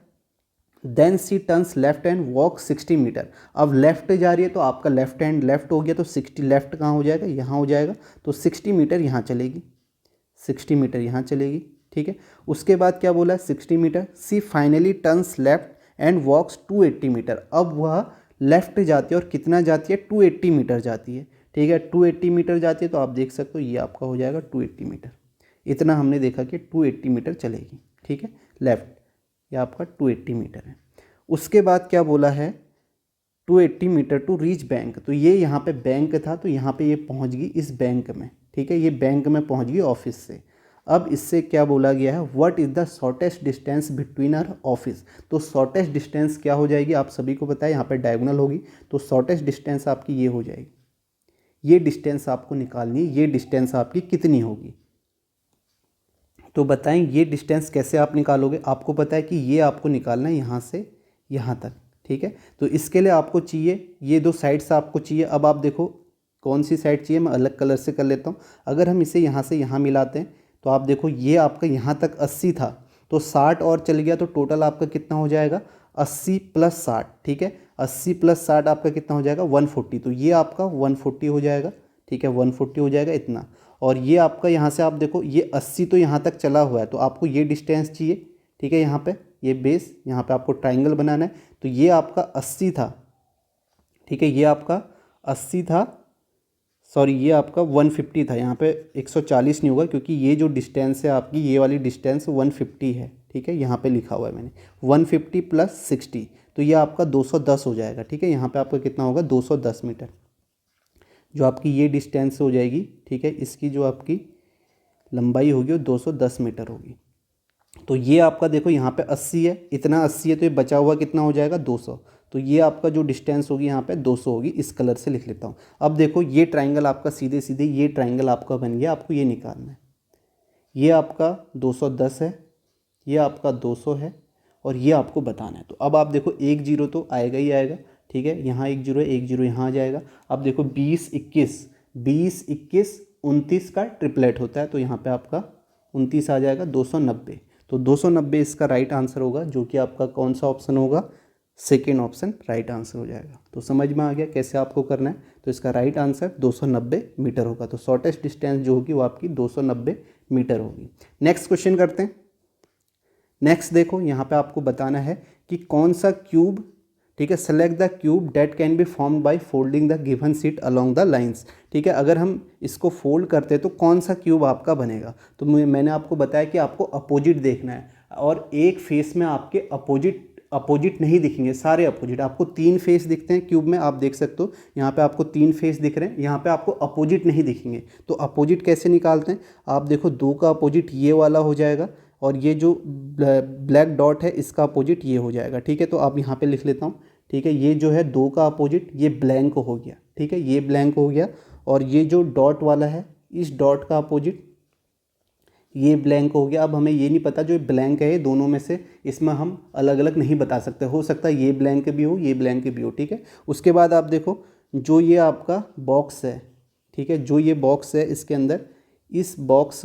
then she turns left and walk 60 meter. अब लेफ्ट जा रही है तो आपका लेफ्ट हैंड लेफ्ट हो गया, तो 60 लेफ्ट कहाँ हो जाएगा, यहाँ हो जाएगा। तो 60 मीटर यहाँ चलेगी, 60 मीटर यहाँ चलेगी, ठीक है। उसके बाद क्या बोला है, 60 meter. She finally turns left and walks 280 meter. अब वह लेफ्ट जाती है और कितना जाती है, 280 मीटर जाती है, ठीक है, 280 मीटर जाती है। तो आप देख सकते हो ये आपका हो जाएगा 280 मीटर। इतना हमने देखा कि 280 मीटर चलेगी, ठीक है, लेफ्ट, ये आपका 280 मीटर है। उसके बाद क्या बोला है, 280 मीटर टू रीच बैंक। तो ये यहाँ पे बैंक था, तो यहाँ पे ये पहुँच गई इस बैंक में, ठीक है, ये बैंक में पहुँच गई ऑफिस से। अब इससे क्या बोला गया है, what is the shortest distance between our office. तो शॉर्टेस्ट डिस्टेंस क्या हो जाएगी, आप सभी को पता है, यहाँ पे डायगोनल होगी। तो शॉर्टेस्ट डिस्टेंस आपकी ये हो जाएगी, ये डिस्टेंस आपको निकालनी है, ये डिस्टेंस आपकी कितनी होगी। तो बताएं ये डिस्टेंस कैसे आप निकालोगे। आपको पता है कि ये आपको निकालना है यहाँ से यहाँ तक, ठीक है। तो इसके लिए आपको चाहिए ये दो साइड्स आपको चाहिए। अब आप देखो कौन सी साइड चाहिए, मैं अलग कलर से कर लेता हूँ। अगर हम इसे यहाँ से यहाँ मिलाते हैं तो आप देखो ये आपका यहाँ तक 80 था, तो 60 और चल गया, तो टोटल आपका कितना हो जाएगा, 80 + 60, ठीक है, 80 + 60 आपका कितना हो जाएगा, 140। तो ये आपका 140 हो जाएगा, ठीक है, 140 हो जाएगा इतना। और ये आपका यहाँ से आप देखो ये 80 तो यहाँ तक चला हुआ है, तो आपको ये डिस्टेंस चाहिए, ठीक है। यहाँ पे ये बेस, यहाँ पे आपको ट्राइंगल बनाना है। तो ये आपका 80 था, ठीक है, ये आपका 80 था, सॉरी ये आपका 150 था। यहाँ पे 140 नहीं होगा, क्योंकि ये जो डिस्टेंस है आपकी, ये वाली डिस्टेंस 150 है, ठीक है, यहाँ पे लिखा हुआ है मैंने 150 + 60, तो ये आपका 210 हो जाएगा, ठीक है। यहाँ पे आपका कितना होगा, 210 मीटर, जो आपकी ये डिस्टेंस हो जाएगी, ठीक है। इसकी जो आपकी लंबाई होगी वो 210 मीटर होगी। तो ये आपका देखो यहाँ पे 80 है, इतना 80 है, तो ये बचा हुआ कितना हो जाएगा 200। तो ये आपका जो डिस्टेंस होगी यहाँ पे 200 होगी, इस कलर से लिख लेता हूँ। अब देखो ये ट्राइंगल आपका सीधे सीधे ये ट्राइंगल आपका बन गया, आपको ये निकालना है। ये आपका 210 है, ये आपका 200 है, और ये आपको बताना है। तो अब आप देखो एक जीरो तो आएगा ही आएगा, ठीक है, यहाँ एक जीरो है, एक जीरो यहाँ आ जाएगा। अब देखो 20 21 20 21 29 का ट्रिपलेट होता है, तो यहाँ पे आपका 29 आ जाएगा, 290। तो 290 इसका राइट आंसर होगा, जो कि आपका कौन सा ऑप्शन होगा, सेकेंड ऑप्शन राइट आंसर हो जाएगा। तो समझ में आ गया कैसे आपको करना है। तो इसका राइट आंसर 290 मीटर होगा। तो शॉर्टेस्ट डिस्टेंस जो होगी वो आपकी 290 मीटर होगी। नेक्स्ट क्वेश्चन करते हैं। नेक्स्ट देखो यहाँ पे आपको बताना है कि कौन सा क्यूब, ठीक है, select the cube date can be formed by folding the given seat along the lines. ठीक है, अगर हम इसको फोल्ड करते हैं तो कौन सा क्यूब आपका बनेगा। तो मैंने आपको बताया कि आपको अपोजिट देखना है, और एक फेस में आपके अपोजिट नहीं दिखेंगे, सारे अपोजिट। आपको 3 फेस दिखते हैं क्यूब में, आप देख सकते हो यहाँ पे आपको 3 फेस दिख रहे हैं, यहाँ पे आपको अपोजिट नहीं दिखेंगे। तो अपोजिट कैसे निकालते हैं, आप देखो 2 का अपोजिट ये वाला हो जाएगा, और ये जो ब्लैक डॉट है इसका अपोजिट ये हो जाएगा। ठीक है, तो आप यहाँ पे लिख लेता हूँ। ठीक है, ये जो है 2 का अपोजिट ये ब्लैंक हो गया। ठीक है, ये ब्लैंक हो गया, और ये जो डॉट वाला है इस डॉट का अपोजिट ये ब्लैंक हो गया। अब हमें ये नहीं पता जो ब्लैंक है दोनों में से, इसमें हम अलग अलग नहीं बता सकते, हो सकता है ये ब्लैंक भी हो, ये ब्लैंक भी हो। ठीक है, उसके बाद आप देखो जो ये आपका बॉक्स है, ठीक है, जो ये बॉक्स है इसके अंदर इस बॉक्स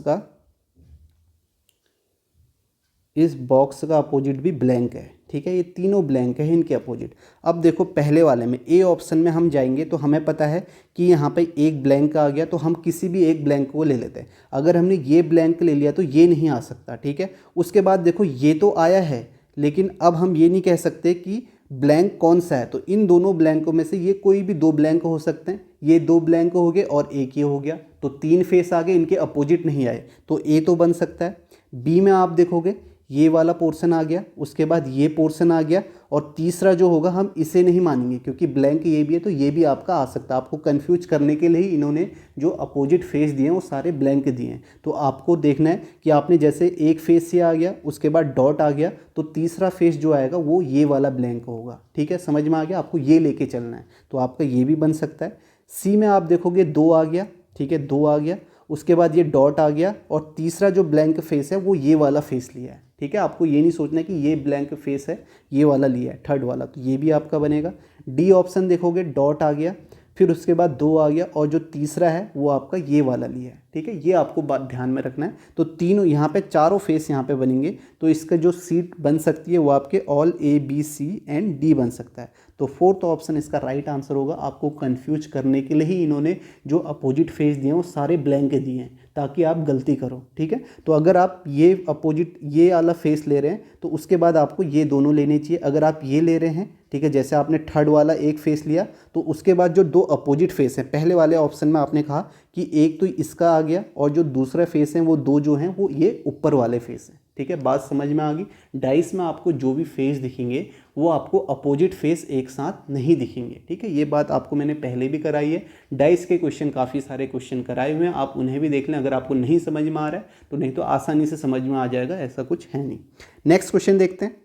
का अपोजिट भी ब्लैंक है। ठीक है, ये तीनों ब्लैंक है, इनके अपोजिट। अब देखो पहले वाले में ए ऑप्शन में हम जाएंगे तो हमें पता है कि यहाँ पे एक ब्लैंक आ गया, तो हम किसी भी एक ब्लैंक को ले लेते हैं। अगर हमने ये ब्लैंक ले लिया तो ये नहीं आ सकता। ठीक है, उसके बाद देखो ये तो आया है, लेकिन अब हम ये नहीं कह सकते कि ब्लैंक कौन सा है। तो इन दोनों ब्लैंकों में से ये कोई भी 2 ब्लैंक हो सकते हैं। ये 2 ब्लैंक हो गए और एक ये हो गया, तो 3 फेस आ गए, इनके अपोजिट नहीं आए, तो ए तो बन सकता है। बी में आप देखोगे ये वाला पोर्शन आ गया, उसके बाद ये पोर्शन आ गया, और तीसरा जो होगा हम इसे नहीं मानेंगे क्योंकि ब्लैंक ये भी है, तो ये भी आपका आ सकता है। आपको कंफ्यूज करने के लिए ही इन्होंने जो अपोजिट फेस दिए हैं वो सारे ब्लैंक दिए हैं। तो आपको देखना है कि आपने जैसे एक फेस ये आ गया, उसके बाद डॉट आ गया, तो तीसरा फेस जो आएगा वो ये वाला ब्लैंक होगा। ठीक है, समझ में आ गया, आपको ये लेके चलना है। तो आपका ये भी बन सकता है। सी में आप देखोगे 2 आ गया, ठीक है, 2 आ गया, उसके बाद ये डॉट आ गया, और तीसरा जो ब्लैंक फेस है वो ये वाला फेस लिया है। ठीक है, आपको ये नहीं सोचना कि ये ब्लैंक फेस है ये वाला लिया है, थर्ड वाला, तो ये भी आपका बनेगा। डी ऑप्शन देखोगे डॉट आ गया, फिर उसके बाद 2 आ गया, और जो तीसरा है वो आपका ये वाला लिया है। ठीक है, ये आपको बात ध्यान में रखना है। तो तीनों यहाँ पे चारों फेस यहाँ पे बनेंगे, तो इसका जो सीट बन सकती है वो आपके all A B C and D बन सकता है। तो फोर्थ ऑप्शन इसका राइट आंसर होगा। आपको कंफ्यूज करने के लिए ही इन्होंने जो अपोजिट फेस दिए हैं वो सारे ब्लैंक दिए हैं ताकि आप गलती करो। ठीक है, तो अगर आप ये अपोजिट ये वाला फेस ले रहे हैं तो उसके बाद आपको ये दोनों लेने चाहिए। अगर आप ये ले रहे हैं, ठीक है, जैसे आपने थर्ड वाला एक फेस लिया, तो उसके बाद जो 2 अपोजिट फेस हैं, पहले वाले ऑप्शन में आपने कहा कि एक तो इसका आ गया, और जो दूसरा फेस है वो 2 जो हैं वो ये ऊपर वाले फेस हैं। ठीक है, बात समझ में आ गई। डाइस में आपको जो भी फेस दिखेंगे वो आपको अपोजिट फेस एक साथ नहीं दिखेंगे। ठीक है, ये बात आपको मैंने पहले भी कराई है। डाइस के क्वेश्चन काफ़ी सारे क्वेश्चन कराए हुए हैं, आप उन्हें भी देख लें। अगर आपको नहीं समझ में आ रहा है तो नहीं तो आसानी से समझ में आ जाएगा, ऐसा कुछ है नहीं। नेक्स्ट क्वेश्चन देखते हैं।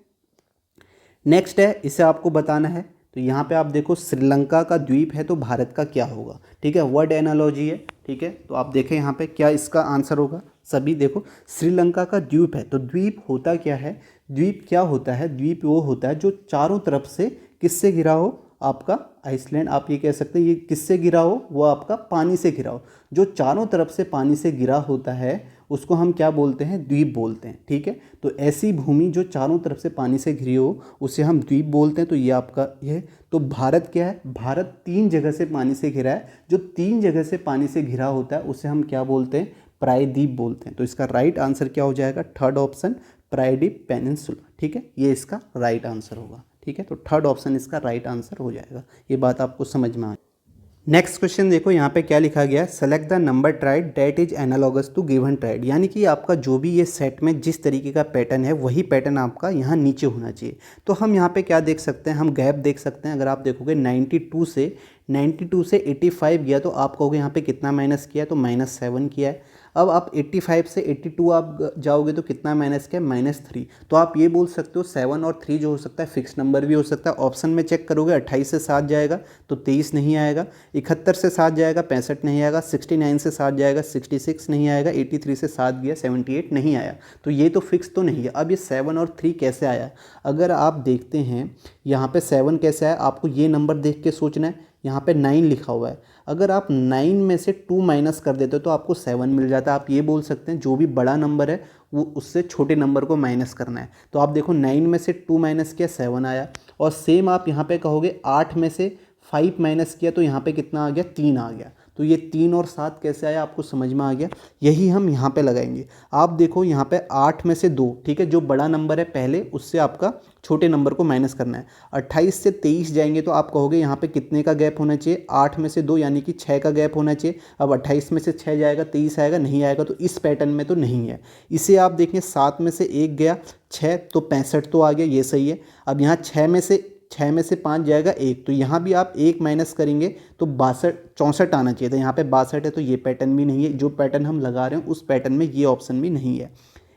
नेक्स्ट है, इसे आपको बताना है। तो यहाँ पे आप देखो श्रीलंका का द्वीप है तो भारत का क्या होगा। ठीक है, वर्ड एनालॉजी है। ठीक है, तो आप देखें यहाँ पे क्या इसका आंसर होगा। सभी देखो, श्रीलंका का द्वीप है, तो द्वीप होता क्या है, द्वीप क्या होता है, द्वीप वो होता है जो चारों तरफ से किससे घिरा हो, आपका आइसलैंड आप ये कह सकते हैं। ये किससे घिरा हो, वो आपका पानी से घिरा हो। जो चारों तरफ से पानी से घिरा होता है उसको हम क्या बोलते हैं, द्वीप बोलते हैं। ठीक है, तो ऐसी भूमि जो चारों तरफ से पानी से घिरी हो उसे हम द्वीप बोलते हैं। तो ये आपका ये, तो भारत क्या है, भारत 3 जगह से पानी से घिरा है। जो 3 जगह से पानी से घिरा होता है उसे हम क्या बोलते हैं, प्रायद्वीप बोलते हैं। तो इसका राइट आंसर क्या हो जाएगा, थर्ड ऑप्शन प्रायद्वीप पेनिनसुला। ठीक है, ये इसका राइट आंसर होगा। ठीक है, तो थर्ड ऑप्शन इसका राइट आंसर हो जाएगा। ये बात आपको समझ में आ। नेक्स्ट क्वेश्चन देखो यहाँ पे क्या लिखा गया है, select the number triad that is analogous to given triad. यानी कि आपका जो भी ये सेट में जिस तरीके का पैटर्न है वही पैटर्न आपका यहाँ नीचे होना चाहिए। तो हम यहाँ पे क्या देख सकते हैं, हम गैप देख सकते हैं। अगर आप देखोगे 92 से 85 गया तो आप कहोगे यहाँ पे कितना माइनस किया है, तो -7 किया है। अब आप 85 से 82 आप जाओगे तो कितना माइनस क्या, -3। तो आप ये बोल सकते हो 7 और 3 जो हो सकता है फिक्स नंबर भी हो सकता है। ऑप्शन में चेक करोगे 28 से 7 जाएगा तो 23 नहीं आएगा, 71 से 7 जाएगा 65 नहीं आएगा, 69 से 7 जाएगा 66 नहीं आएगा, 83 से 7 गया 78 नहीं आया। तो ये तो फिक्स तो नहीं है। अब ये 7 और 3 कैसे आया, अगर आप देखते हैं यहाँ पे 7 कैसे आया, आपको ये नंबर देख के सोचना है। यहाँ पे 9 लिखा हुआ है, अगर आप 9 में से 2 माइनस कर देते हो तो आपको 7 मिल जाता है। आप ये बोल सकते हैं जो भी बड़ा नंबर है वो उससे छोटे नंबर को माइनस करना है। तो आप देखो 9 में से 2 माइनस किया 7 आया, और सेम आप यहाँ पे कहोगे 8 में से 5 माइनस किया तो यहाँ पे कितना आ गया, 3 आ गया। तो ये 3 और 7 कैसे आया आपको समझ में आ गया। यही हम यहाँ पे लगाएंगे। आप देखो यहाँ पे 8 में से 2, ठीक है, जो बड़ा नंबर है पहले उससे आपका छोटे नंबर को माइनस करना है। 28 से 23 जाएंगे तो आप कहोगे यहाँ पे कितने का गैप होना चाहिए, 8 में से 2 यानी कि 6 का गैप होना चाहिए। अब 28 में से 6 जाएगा 23 आएगा, नहीं आएगा, तो इस पैटर्न में तो नहीं है। इसे आप देखें 7 में से 1 गया 6 तो 65 तो आ गया, ये सही है। अब यहाँ 6 में से 5 जाएगा 1, तो यहाँ भी आप 1 माइनस करेंगे तो 64 आना चाहिए था, यहाँ पे 62 है, तो ये पैटर्न भी नहीं है। जो पैटर्न हम लगा रहे हैं उस पैटर्न में ये ऑप्शन भी नहीं है।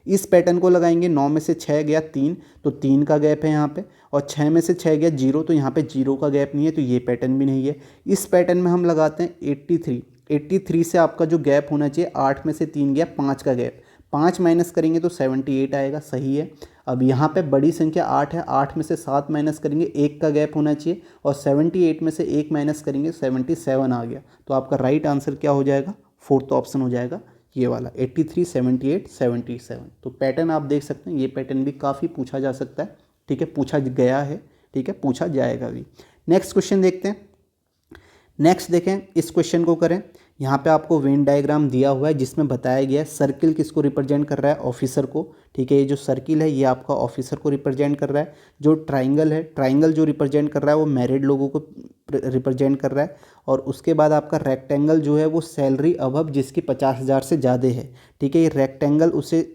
इस पैटर्न को लगाएंगे, 9 में से 6 गया 3 तो 3 का गैप है यहाँ पे, और 6 में से 6 गया 0 तो यहाँ पे 0 का गैप नहीं है, तो ये पैटर्न भी नहीं है। इस पैटर्न में हम लगाते हैं 83 से आपका जो गैप होना चाहिए, 8 में से 3 गया 5 का गैप, 5 माइनस करेंगे तो 78 आएगा, सही है। अब यहाँ पे बड़ी संख्या 8 है, 8 में से 7 माइनस करेंगे 1 का गैप होना चाहिए, और 78 में से 1 माइनस करेंगे 77 आ गया। तो आपका राइट आंसर क्या हो जाएगा, फोर्थ ऑप्शन हो जाएगा ये वाला 83, 78, 77। तो पैटर्न आप देख सकते हैं, ये पैटर्न भी काफ़ी पूछा जा सकता है, ठीक है, पूछा गया है, ठीक है, पूछा जाएगा भी। नेक्स्ट क्वेश्चन देखते हैं। नेक्स्ट देखें, इस क्वेश्चन को करें। यहाँ पे आपको वेन डायग्राम दिया हुआ है जिसमें बताया गया है सर्किल किसको रिप्रेजेंट कर रहा है, ऑफिसर को, ठीक है। ये जो सर्किल है ये आपका ऑफिसर को रिप्रेजेंट कर रहा है। जो ट्राइंगल है, ट्राइंगल जो रिप्रेजेंट कर रहा है वो मैरिड लोगों को रिप्रेजेंट कर रहा है। और उसके बाद आपका रेक्टेंगल जो है वो सैलरी अबव जिसकी 50,000 से ज़्यादा है, ठीक है। ये रेक्टेंगल उसे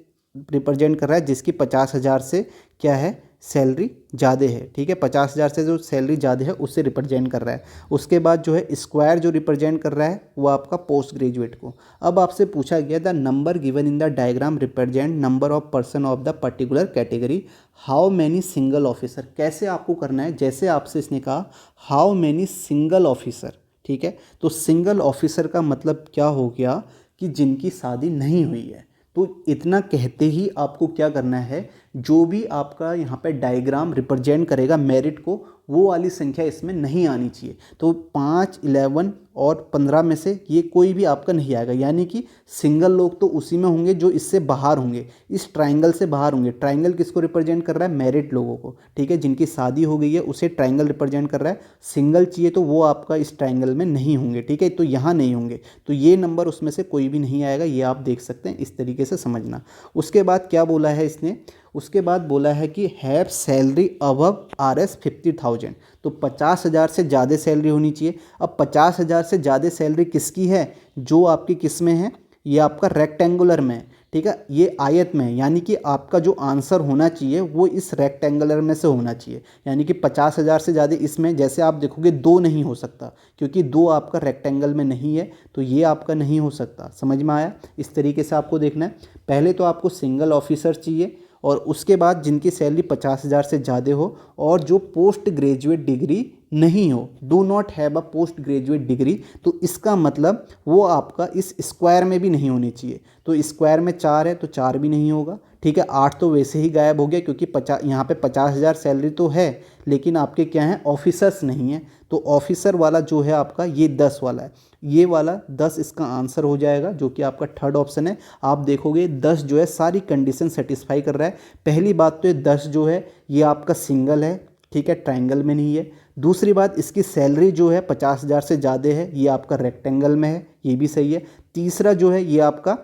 रिप्रेजेंट कर रहा है जिसकी 50,000 से क्या है, सैलरी ज़्यादा है, ठीक है। 50,000 से जो सैलरी ज़्यादा है उससे रिप्रेजेंट कर रहा है। उसके बाद जो है स्क्वायर जो रिप्रेजेंट कर रहा है वो आपका पोस्ट ग्रेजुएट को। अब आपसे पूछा गया the number given in the diagram represent number of person of the particular category, how many single officer. कैसे आपको करना है, जैसे आपसे इसने कहा हाउ मैनी सिंगल ऑफिसर, ठीक है। तो सिंगल ऑफिसर का मतलब क्या हो गया कि जिनकी शादी नहीं हुई है। तो इतना कहते ही आपको क्या करना है, जो भी आपका यहाँ पे डायग्राम रिप्रेजेंट करेगा मेरिट को, वो वाली संख्या इसमें नहीं आनी चाहिए। तो 5, 11 और 15 में से ये कोई भी आपका नहीं आएगा, यानी कि सिंगल लोग तो उसी में होंगे जो इससे बाहर होंगे, इस ट्राइंगल से बाहर होंगे। ट्राइंगल किसको रिप्रेजेंट कर रहा है, मेरिट लोगों को, ठीक है, जिनकी शादी हो गई है उसे ट्राइंगल रिप्रेजेंट कर रहा है। सिंगल चाहिए तो वो आपका इस ट्राइंगल में नहीं होंगे, ठीक है, तो यहाँ नहीं होंगे, तो ये नंबर उसमें से कोई भी नहीं आएगा। ये आप देख सकते हैं, इस तरीके से समझना। उसके बाद क्या बोला है इसने, उसके बाद बोला है कि हैव सैलरी अबव RS 50,000, तो 50,000 से ज़्यादा सैलरी होनी चाहिए। अब 50,000 से ज़्यादा सैलरी किसकी है, जो आपकी किस में है, ये आपका रेक्टेंगुलर में है, ठीक है, ये आयत में है। यानी कि आपका जो आंसर होना चाहिए वो इस रेक्टेंगुलर में से होना चाहिए, यानी कि 50,000 से ज़्यादा इसमें। जैसे आप देखोगे 2 नहीं हो सकता, क्योंकि 2 आपका रेक्टेंगल में नहीं है, तो ये आपका नहीं हो सकता। समझ में आया, इस तरीके से आपको देखना है। पहले तो आपको सिंगल ऑफिसर चाहिए, और उसके बाद जिनकी सैलरी 50,000 से ज़्यादा हो, और जो पोस्ट ग्रेजुएट डिग्री नहीं हो, do not have a post graduate degree. तो इसका मतलब वो आपका इस स्क्वायर में भी नहीं होनी चाहिए। तो स्क्वायर में 4 है तो 4 भी नहीं होगा, ठीक है। 8 तो वैसे ही गायब हो गया, क्योंकि यहाँ पे 50,000 सैलरी तो है, लेकिन आपके क्या हैं, ऑफिसर्स नहीं हैं। तो ऑफिसर वाला जो है आपका ये 10 वाला है, ये वाला 10 इसका आंसर हो जाएगा, जो कि आपका थर्ड ऑप्शन है। आप देखोगे 10 जो है सारी कंडीशन सेटिस्फाई कर रहा है। पहली बात तो ये 10 जो है ये आपका सिंगल है, ठीक है, ट्राइंगल में नहीं है। दूसरी बात, इसकी सैलरी जो है 50,000 से ज़्यादा है, ये आपका रेक्टेंगल में है, ये भी सही है। तीसरा जो है ये आपका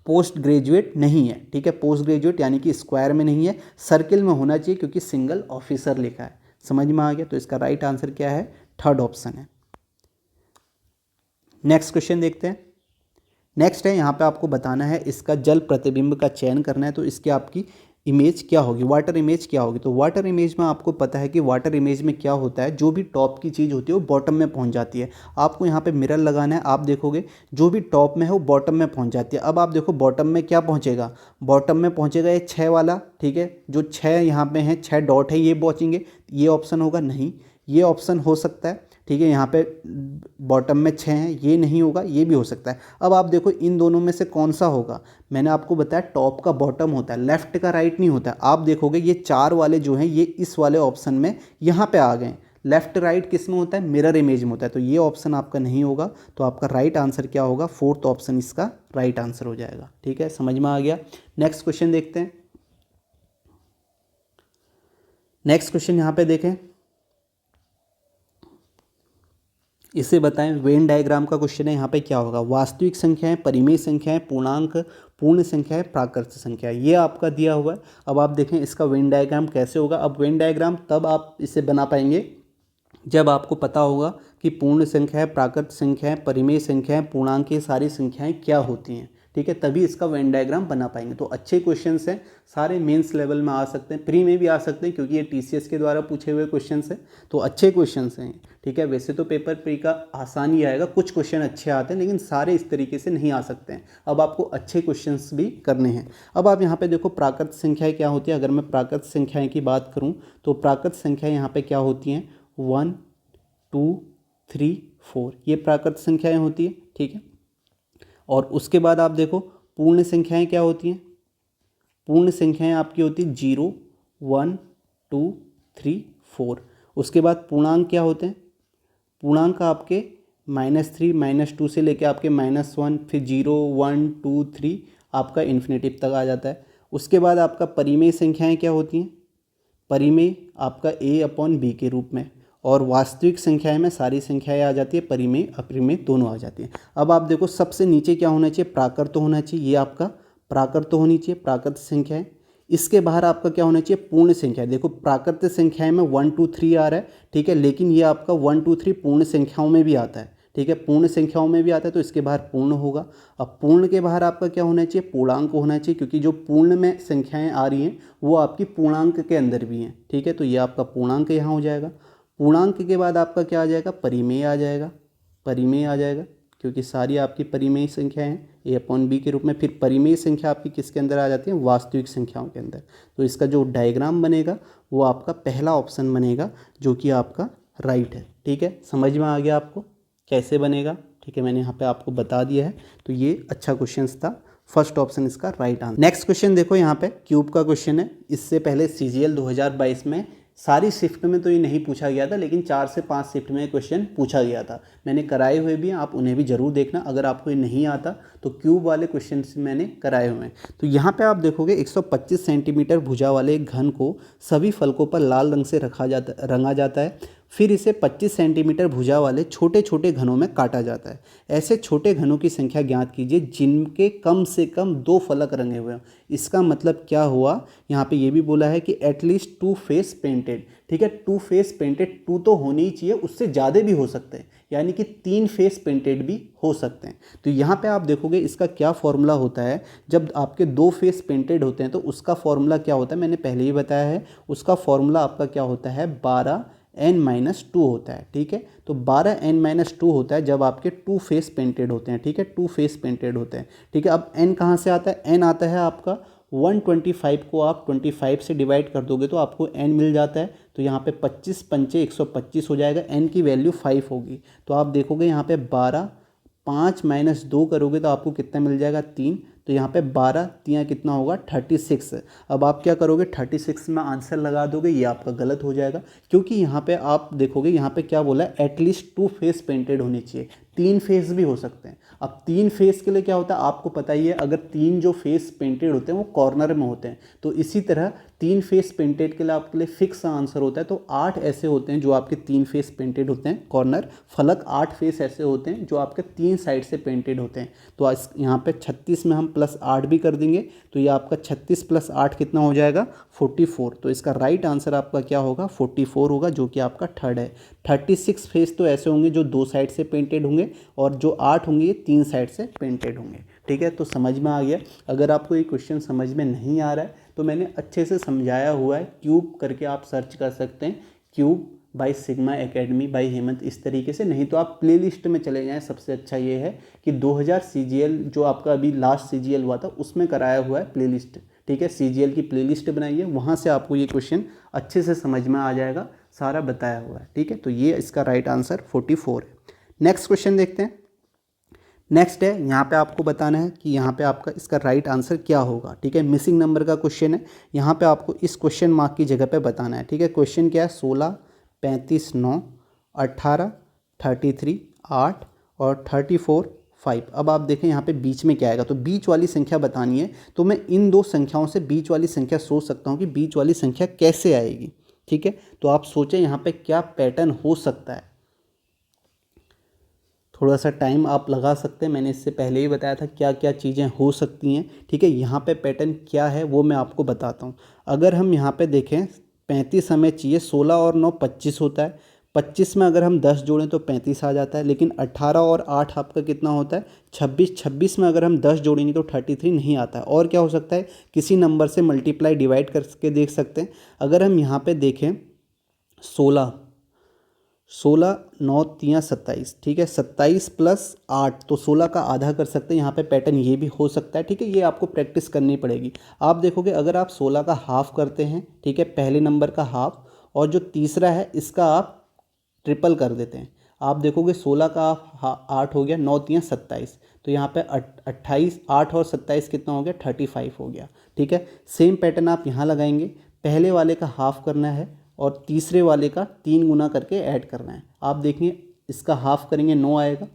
पोस्ट ग्रेजुएट नहीं है, ठीक है, पोस्ट ग्रेजुएट यानी कि स्क्वायर में नहीं है, सर्किल में होना चाहिए, क्योंकि सिंगल ऑफिसर लिखा है। समझ में आ गया, तो इसका राइट आंसर क्या है, थर्ड ऑप्शन है। नेक्स्ट क्वेश्चन देखते हैं। नेक्स्ट है, यहाँ पे आपको बताना है इसका जल प्रतिबिंब का चयन करना है। तो इसके आपकी इमेज क्या होगी, वाटर इमेज क्या होगी। तो वाटर इमेज में आपको पता है कि वाटर इमेज में क्या होता है, जो भी टॉप की चीज़ होती है वो बॉटम में पहुंच जाती है। आपको यहाँ पे मिरर लगाना है, आप देखोगे जो भी टॉप में है वो बॉटम में पहुंच जाती है। अब आप देखो बॉटम में क्या पहुंचेगा, बॉटम में पहुंचेगा ये 6 वाला, ठीक है, जो 6 यहाँ पे हैं, 6 डॉट है, ये पहुंचेंगे। ये ऑप्शन होगा नहीं, ये ऑप्शन हो सकता है, ठीक है, यहाँ पे बॉटम में 6 हैं, ये नहीं होगा, ये भी हो सकता है। अब आप देखो इन दोनों में से कौन सा होगा। मैंने आपको बताया टॉप का बॉटम होता है, लेफ्ट का राइट नहीं होता है। आप देखोगे ये 4 वाले जो हैं ये इस वाले ऑप्शन में यहाँ पे आ गए। लेफ्ट राइट किस में होता है, मिरर इमेज में होता है। तो ये ऑप्शन आपका नहीं होगा। तो आपका राइट आंसर क्या होगा, 4th ऑप्शन इसका राइट आंसर हो जाएगा। ठीक है, समझ में आ गया। नेक्स्ट क्वेश्चन देखते हैं। नेक्स्ट क्वेश्चन यहाँ पे देखें, इसे बताएं वेन डायग्राम का क्वेश्चन है। यहाँ पे क्या होगा, वास्तविक संख्याएं, परिमेय संख्याएं, पूर्णांक, पूर्ण संख्याएं, प्राकृत संख्या, ये आपका दिया हुआ है। अब आप देखें इसका वेन डायग्राम कैसे होगा। अब वेन डायग्राम तब आप इसे बना पाएंगे जब आपको पता होगा कि पूर्ण संख्याएं, प्राकृत संख्याएं, परिमेय संख्याएं, पूर्णांक, ये सारी संख्याएं क्या होती हैं। ठीक है, तभी इसका वेन डायग्राम बना पाएंगे। तो अच्छे क्वेश्चंस हैं, सारे मेंस लेवल में आ सकते हैं, प्री में भी आ सकते हैं, क्योंकि ये टीसीएस के द्वारा पूछे हुए क्वेश्चंस हैं। तो अच्छे क्वेश्चंस हैं। ठीक है, वैसे तो पेपर प्री का आसान ही आएगा, कुछ क्वेश्चन अच्छे आते हैं, लेकिन सारे इस तरीके से नहीं आ सकते हैं। अब आपको अच्छे क्वेश्चंस भी करने हैं। अब आप यहाँ पे देखो प्राकृत संख्याएँ क्या होती है। अगर मैं प्राकृत संख्याएँ की बात करूँ तो प्राकृत संख्याएँ यहाँ पे क्या होती हैं, 1 2 3 4, ये प्राकृत संख्याएँ होती है। ठीक है, और उसके बाद आप देखो पूर्ण संख्याएँ क्या होती हैं। पूर्ण संख्याएँ आपकी होती है 0 1 2 3 4। उसके बाद पूर्णांक क्या होते हैं, पूर्णांक आपके -3 -2 से लेके आपके -1, फिर 0 1 2 3 आपका इन्फिनेटिव तक आ जाता है। उसके बाद आपका परिमेय संख्याएँ क्या होती हैं, परिमेय आपका a/b के रूप में, और वास्तविक संख्याएं में सारी संख्याएं आ जाती है, परिमेय अपरिमेय दोनों आ जाती हैं। अब आप देखो सबसे नीचे क्या होना चाहिए, प्राकृत होना चाहिए, ये आपका प्राकृत होनी चाहिए, प्राकृत संख्याएं। इसके बाहर आपका क्या होना चाहिए, पूर्ण संख्या। देखो प्राकृत संख्याएं में 1 2 3 आ रहा है, ठीक है, लेकिन ये आपका 1 2 3 पूर्ण संख्याओं में भी आता है। ठीक है, पूर्ण संख्याओं में भी आता है, तो इसके बाहर पूर्ण होगा। अब पूर्ण के बाहर आपका क्या होना चाहिए, पूर्णांक होना चाहिए, क्योंकि जो पूर्ण में संख्याएं आ रही हैं वो आपकी पूर्णांक के अंदर भी हैं। ठीक है, तो ये आपका पूर्णांक यहाँ हो जाएगा। पूर्णांक के बाद आपका क्या आ जाएगा, परिमेय आ जाएगा, परिमेय आ जाएगा, क्योंकि सारी आपकी परिमेय संख्या हैं a/b के रूप में। फिर परिमेय संख्या आपकी किसके अंदर आ जाती है, वास्तविक संख्याओं के अंदर। तो इसका जो डायग्राम बनेगा वो आपका पहला ऑप्शन बनेगा, जो कि आपका राइट है। ठीक है, समझ में आ गया आपको कैसे बनेगा। ठीक है, मैंने यहाँ पे आपको बता दिया है। तो ये अच्छा क्वेश्चन था, फर्स्ट ऑप्शन इसका राइट आंसर। नेक्स्ट क्वेश्चन देखो, यहाँ पे क्यूब का क्वेश्चन है। इससे पहले CGL 2022 में सारी शिफ्ट में तो ये नहीं पूछा गया था, लेकिन 4 से 5 शिफ्ट में क्वेश्चन पूछा गया था। मैंने कराए हुए भी हैं, आप उन्हें भी जरूर देखना। अगर आपको ये नहीं आता तो क्यूब वाले क्वेश्चन मैंने कराए हुए हैं। तो यहाँ पे आप देखोगे 125 सेंटीमीटर भुजा वाले एक घन को सभी फलकों पर लाल रंग से रंगा जाता है। फिर इसे 25 सेंटीमीटर भुजा वाले छोटे छोटे घनों में काटा जाता है। ऐसे छोटे घनों की संख्या ज्ञात कीजिए जिनके कम से कम 2 फलक रंगे हुए हों। इसका मतलब क्या हुआ, यहाँ पे ये भी बोला है कि एटलीस्ट 2 फेस पेंटेड। ठीक है, 2 फेस पेंटेड, 2 तो होनी ही चाहिए, उससे ज़्यादा भी हो सकते हैं, यानी कि 3 फेस पेंटेड भी हो सकते हैं। तो यहाँ पे आप देखोगे इसका क्या फॉर्मूला होता है। जब आपके 2 फेस पेंटेड होते हैं तो उसका फॉर्मूला क्या होता है, मैंने पहले ही बताया है। उसका फॉर्मूला आपका क्या होता है, 12n-2 होता है। ठीक है, तो 12n-2 होता है जब आपके 2 फेस पेंटेड होते हैं। ठीक है, 2 फेस पेंटेड होते हैं। ठीक है, अब n कहाँ से आता है, n आता है आपका 125 को आप 25 से डिवाइड कर दोगे तो आपको n मिल जाता है। तो यहाँ पे 25 पंचे 125 हो जाएगा, n की वैल्यू 5 होगी। तो आप देखोगे यहाँ पे 12, 5 - 2 करोगे तो आपको कितना मिल जाएगा, 3। तो यहाँ पे 12 3 कितना होगा, 36। अब आप क्या करोगे, 36 में आंसर लगा दोगे, ये आपका गलत हो जाएगा, क्योंकि यहाँ पे आप देखोगे यहाँ पे क्या बोला है, एटलीस्ट 2 फेस पेंटेड होनी चाहिए। 3 फेस भी हो सकते हैं। अब 3 फेस के लिए क्या होता है आपको पता ही है, अगर 3 जो फेस पेंटेड होते हैं वो कॉर्नर में होते हैं। तो इसी तरह 3 फेस पेंटेड के लिए आपके लिए फिक्स आंसर होता है। तो 8 ऐसे होते हैं जो आपके 3 फेस पेंटेड होते हैं कॉर्नर फलक, 8 फेस ऐसे होते हैं जो आपके 3 साइड से पेंटेड होते हैं। तो यहाँ पे 36 में हम +8 भी कर देंगे, तो ये आपका 36 + 8 कितना हो जाएगा, 44। तो इसका राइट आंसर आपका क्या होगा, 44 होगा, जो कि आपका थर्ड है। 36 फेस तो ऐसे होंगे जो 2 साइड से पेंटेड होंगे, और जो 8 होंगे ये 3 साइड से पेंटेड होंगे। ठीक है, तो समझ में आ गया। अगर आपको ये क्वेश्चन समझ में नहीं आ रहा है तो मैंने अच्छे से समझाया हुआ है, क्यूब करके आप सर्च कर सकते हैं, cube by sigma academy by Hemant, इस तरीके से। नहीं तो आप प्लेलिस्ट में चले जाएं, सबसे अच्छा ये है कि 2000 CGL जो आपका अभी लास्ट CGL हुआ था उसमें कराया हुआ है प्लेलिस्ट, ठीक है। CGL की प्लेलिस्ट बनाइए, वहाँ से आपको ये क्वेश्चन अच्छे से समझ में आ जाएगा, सारा बताया हुआ है, ठीक है। तो ये इसका राइट आंसर 44 है। नेक्स्ट क्वेश्चन देखते हैं। नेक्स्ट है, यहाँ पे आपको बताना है कि यहाँ पे आपका इसका राइट आंसर क्या होगा, ठीक है। मिसिंग नंबर का क्वेश्चन है, यहाँ पे आपको इस क्वेश्चन मार्क की जगह पे बताना है, ठीक है। क्वेश्चन क्या है, 16, 35, 9, 18, 33, 8 और 34, 5। अब आप देखें यहाँ पे बीच में क्या आएगा, तो बीच वाली संख्या बतानी है। तो मैं इन दो संख्याओं से बीच वाली संख्या सोच सकता हूँ कि बीच वाली संख्या कैसे आएगी, ठीक है। तो आप सोचें यहाँ पे क्या पैटर्न हो सकता है, थोड़ा सा टाइम आप लगा सकते हैं, मैंने इससे पहले ही बताया था क्या क्या चीज़ें हो सकती हैं, ठीक है। यहाँ पे पैटर्न क्या है वो मैं आपको बताता हूँ। अगर हम यहाँ पे देखें 35 हमें चाहिए, 16 और 9 25 होता है, 25 में अगर हम 10 जोड़ें तो 35 आ जाता है। लेकिन 18 और 8 आपका कितना होता है, 26, 26 में अगर हम 10 जोड़ेंगे तो 33 नहीं आता है। और क्या हो सकता है, किसी नंबर से मल्टीप्लाई डिवाइड करके देख सकते हैं। अगर हम यहाँ पर देखें 16, 9 3 27, ठीक है, 27 + 8 तो 16 का आधा कर सकते हैं। यहाँ पे पैटर्न ये भी हो सकता है, ठीक है। ये आपको प्रैक्टिस करनी पड़ेगी। आप देखोगे अगर आप 16 का हाफ करते हैं, ठीक है, पहले नंबर का हाफ, और जो तीसरा है इसका आप ट्रिपल कर देते हैं, आप देखोगे 16 का हाफ 8 हो गया, 9 3 27, तो यहाँ पे 28, 8 और 27 कितना हो गया, 35 हो गया, ठीक है। सेम पैटर्न आप यहाँ लगाएंगे, पहले वाले का हाफ करना है और तीसरे वाले का 3 गुना करके ऐड करना है। आप देखिए इसका हाफ करेंगे 9 आएगा,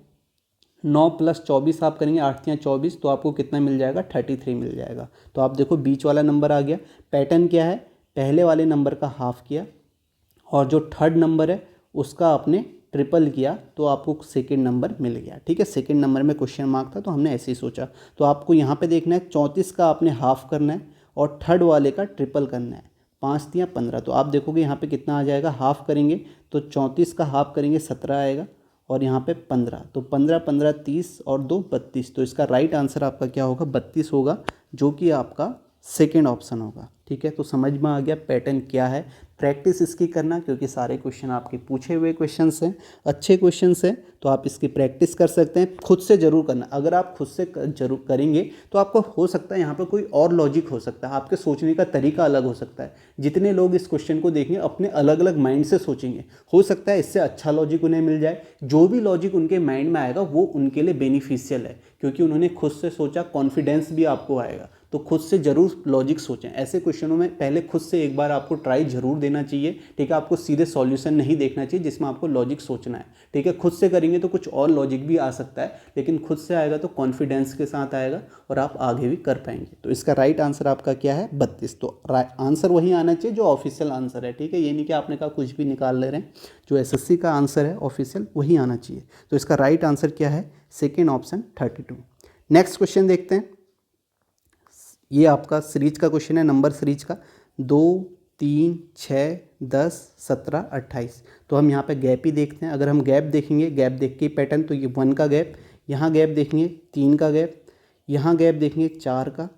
9 + 24 आप करेंगे, 8 या 24, तो आपको कितना मिल जाएगा, 33 मिल जाएगा। तो आप देखो बीच वाला नंबर आ गया। पैटर्न क्या है, पहले वाले नंबर का हाफ किया और जो थर्ड नंबर है उसका आपने ट्रिपल किया तो आपको सेकेंड नंबर मिल गया, ठीक है। सेकेंड नंबर में क्वेश्चन मार्क था तो हमने ऐसे ही सोचा। तो आपको यहाँ पे देखना है 34 का आपने हाफ करना है और थर्ड वाले का ट्रिपल करना है, 5 या 15। तो आप देखोगे यहाँ पे कितना आ जाएगा, हाफ करेंगे तो 34 का हाफ करेंगे 17 आएगा और यहाँ पे 15, तो 15 15 30 और 2 32। तो इसका राइट आंसर आपका क्या होगा, 32 होगा, जो कि आपका सेकेंड ऑप्शन होगा, ठीक है। तो समझ में आ गया पैटर्न क्या है। प्रैक्टिस इसकी करना, क्योंकि सारे क्वेश्चन आपके पूछे हुए क्वेश्चंस हैं, अच्छे क्वेश्चंस हैं, तो आप इसकी प्रैक्टिस कर सकते हैं। खुद से ज़रूर करना, अगर आप खुद से जरूर करेंगे तो आपको हो सकता है यहाँ पर कोई और लॉजिक हो सकता है, आपके सोचने का तरीका अलग हो सकता है। जितने लोग इस क्वेश्चन को देखेंगे अपने अलग अलग माइंड से सोचेंगे, हो सकता है इससे अच्छा लॉजिक उन्हें मिल जाए। जो भी लॉजिक उनके माइंड में आएगा वो उनके लिए बेनिफिशियल है, क्योंकि उन्होंने खुद से सोचा, कॉन्फिडेंस भी आपको आएगा। तो खुद से ज़रूर लॉजिक सोचें। ऐसे क्वेश्चनों में पहले खुद से एक बार आपको ट्राई ज़रूर देना चाहिए, ठीक है। आपको सीधे सॉल्यूशन नहीं देखना चाहिए जिसमें आपको लॉजिक सोचना है, ठीक है। खुद से करेंगे तो कुछ और लॉजिक भी आ सकता है, लेकिन खुद से आएगा तो कॉन्फिडेंस के साथ आएगा और आप आगे भी कर पाएंगे। तो इसका राइट आंसर आपका क्या है, 32। तो आंसर वही आना चाहिए जो ऑफिशियल आंसर है, ठीक है। ये नहीं कि आपने कहा कुछ भी निकाल ले रहे हैं, जो SSC का आंसर है ऑफिशियल वही आना चाहिए। तो इसका राइट आंसर क्या है, सेकेंड ऑप्शन 32। नेक्स्ट क्वेश्चन देखते हैं। ये आपका सीरीज का क्वेश्चन है, नंबर सीरीज का, 2 3 6 10 17 28। तो हम यहाँ पे गैप ही देखते हैं। अगर हम गैप देखेंगे, गैप देख के पैटर्न, तो ये 1 का गैप, यहाँ गैप देखेंगे 3 का गैप, यहाँ गैप देखेंगे 4 का,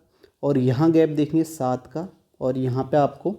और यहाँ गैप देखेंगे 7 का, और यहाँ पे आपको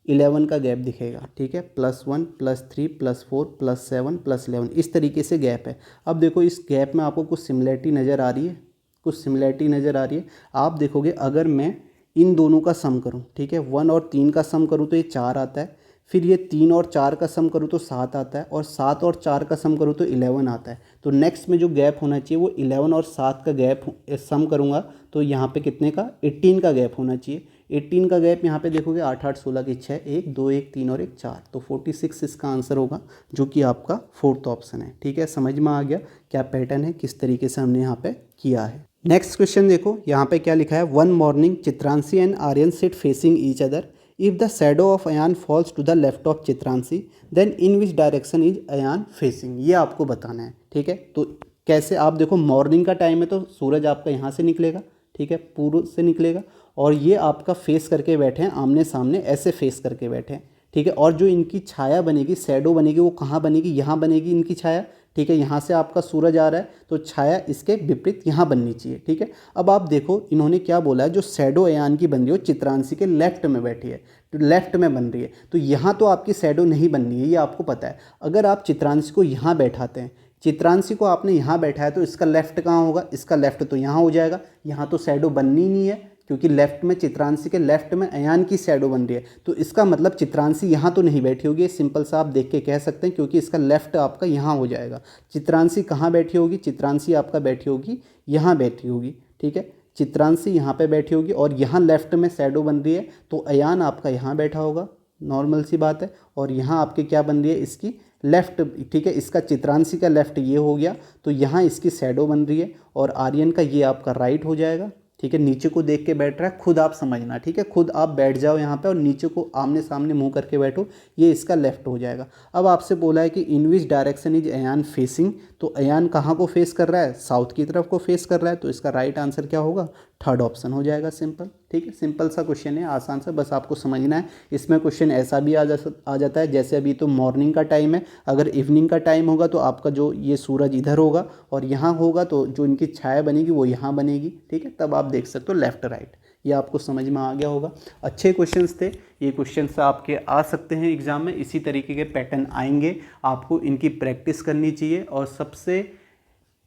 11 का गैप दिखेगा, ठीक है। +1 +3 +4 +7 +11, इस तरीके से गैप है। अब देखो इस गैप में आपको कुछ सिमिलरिटी नज़र आ रही है, कुछ सिमिलरिटी नज़र आ रही है। आप देखोगे अगर मैं इन दोनों का सम करूं, ठीक है, 1 और 3 का सम करूं तो ये 4 आता है, फिर ये 3 और 4 का सम करूं तो 7 आता है, और 7 और 4 का सम करूं तो 11 आता है। तो नेक्स्ट में जो गैप होना चाहिए वो 11 और 7 का गैप सम करूंगा तो यहाँ पे कितने का, 18 का गैप होना चाहिए। 18 का गैप यहाँ पे देखोगे 8 8 16 की 6, 1 2 1 3 और 1 4, तो 46 इसका आंसर होगा, जो कि आपका फोर्थ ऑप्शन है, ठीक है। समझ में आ गया क्या पैटर्न है, किस तरीके से हमने यहाँ पे किया है। नेक्स्ट क्वेश्चन देखो, यहाँ पे क्या लिखा है, 1 morning Chitranshi and Aryan sit facing each other, if the shadow of Ayan falls to the left of Chitranshi then in which direction is Ayan facing, ये आपको बताना है, ठीक है। तो कैसे, आप देखो मॉर्निंग का टाइम है तो सूरज आपका यहाँ से निकलेगा, ठीक है, पूर्व से निकलेगा, और ये आपका फेस करके बैठे हैं आमने सामने, ऐसे फेस करके बैठे हैं, ठीक है। और जो इनकी छाया बनेगी, शैडो बनेगी, वो कहाँ बनेगी, यहाँ बनेगी इनकी छाया, ठीक है। यहाँ से आपका सूरज आ रहा है तो छाया इसके विपरीत यहाँ बननी चाहिए, ठीक है। अब आप देखो इन्होंने क्या बोला है, जो शैडो अयान की बन रही है वो चित्रांशी के लेफ्ट में बैठी है, तो लेफ्ट में बन रही है, तो यहाँ तो आपकी शैडो नहीं बननी है, ये आपको पता है। अगर आप चित्रांशी को यहाँ बैठाते हैं, चित्रांशी को आपने यहाँ बैठाया तो इसका लेफ्ट कहाँ होगा, इसका लेफ्ट तो यहाँ हो जाएगा, यहाँ तो शैडो बननी नहीं है क्योंकि लेफ्ट में चित्रांशी के लेफ्ट में अयान की शैडो बन रही है, तो इसका मतलब चित्रांशी यहाँ तो नहीं बैठी होगी, सिंपल सा आप देख के कह सकते हैं क्योंकि इसका लेफ्ट आपका यहाँ हो जाएगा। चित्रांशी कहाँ बैठी होगी, चित्रांशी आपका बैठी होगी यहाँ बैठी होगी, ठीक है। चित्रांशी यहाँ पे बैठी होगी और यहाँ लेफ्ट में शैडो बन रही है तो अयान आपका यहाँ बैठा होगा, नॉर्मल सी बात है। और यहाँ आपके क्या बन रही है, इसकी लेफ्ट, ठीक है, इसका चित्रांशी का लेफ्ट ये हो गया तो यहाँ इसकी शैडो बन रही है और आर्यन का ये आपका राइट हो जाएगा, ठीक है। नीचे को देख के बैठ रहा है, खुद आप समझना, ठीक है, खुद आप बैठ जाओ यहाँ पे और नीचे को आमने सामने मुंह करके बैठो, ये इसका लेफ्ट हो जाएगा। अब आपसे बोला है कि in which direction is Ayan facing, तो अयान कहाँ को फेस कर रहा है, साउथ की तरफ को फेस कर रहा है, तो इसका राइट आंसर क्या होगा, थर्ड ऑप्शन हो जाएगा, सिंपल, ठीक है। सिंपल सा क्वेश्चन है, आसान सा, बस आपको समझना है। इसमें क्वेश्चन ऐसा भी आ जाता है, जैसे अभी तो मॉर्निंग का टाइम है, अगर इवनिंग का टाइम होगा तो आपका जो ये सूरज इधर होगा और यहाँ होगा तो जो इनकी छाया बनेगी वो यहाँ बनेगी, ठीक है। तब आप देख सकते हो लेफ्ट राइट, ये आपको समझ में आ गया होगा। अच्छे क्वेश्चंस थे ये, क्वेश्चंस आपके आ सकते हैं एग्जाम में, इसी तरीके के पैटर्न आएंगे, आपको इनकी प्रैक्टिस करनी चाहिए। और सबसे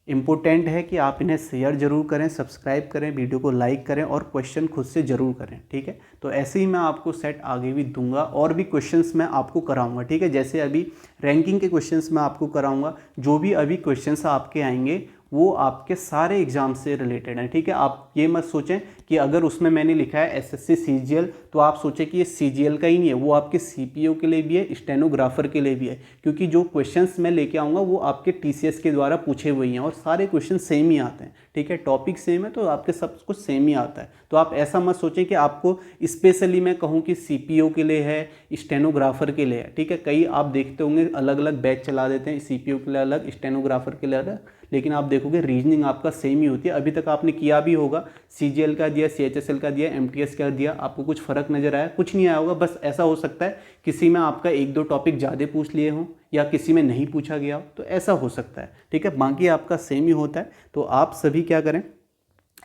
इम्पोर्टेंट है कि आप इन्हें शेयर जरूर करें, सब्सक्राइब करें, वीडियो को लाइक करें और क्वेश्चन खुद से ज़रूर करें, ठीक है। तो ऐसे ही मैं आपको सेट आगे भी दूंगा और भी क्वेश्चंस मैं आपको कराऊंगा, ठीक है। जैसे अभी रैंकिंग के क्वेश्चंस मैं आपको कराऊंगा, जो भी अभी क्वेश्चंस आपके आएंगे वो आपके सारे एग्जाम से रिलेटेड हैं, ठीक है। आप ये मत सोचें कि अगर उसमें मैंने लिखा है एसएससी सीजीएल तो आप सोचें कि ये सीजीएल का ही नहीं है, वो आपके सीपीओ के लिए भी है, स्टेनोग्राफर के लिए भी है, क्योंकि जो क्वेश्चंस मैं लेके आऊँगा वो आपके टीसीएस के द्वारा पूछे हुए हैं और सारे क्वेश्चन सेम ही आते हैं, ठीक है। टॉपिक सेम है तो आपके सब कुछ सेम ही आता है। तो आप ऐसा मत सोचें कि आपको स्पेशली मैं कहूँ कि सीपीओ के लिए है, स्टेनोग्राफर के लिए है, ठीक है। कई आप देखते होंगे अलग अलग बैच चला देते हैं, सीपीओ के लिए अलग, स्टेनोग्राफर के लिए अलग, लेकिन आप देखोगे रीजनिंग आपका सेम ही होती है। अभी तक आपने किया भी होगा, सीजीएल का दिया, सीएचएसएल का दिया, एमटीएस का दिया, आपको कुछ फर्क नजर आया, कुछ नहीं आया होगा। बस ऐसा हो सकता है किसी में आपका एक दो टॉपिक ज़्यादा पूछ लिए हों या किसी में नहीं पूछा गया हो, तो ऐसा हो सकता है, ठीक है। बाकी आपका सेम ही होता है। तो आप सभी क्या करें,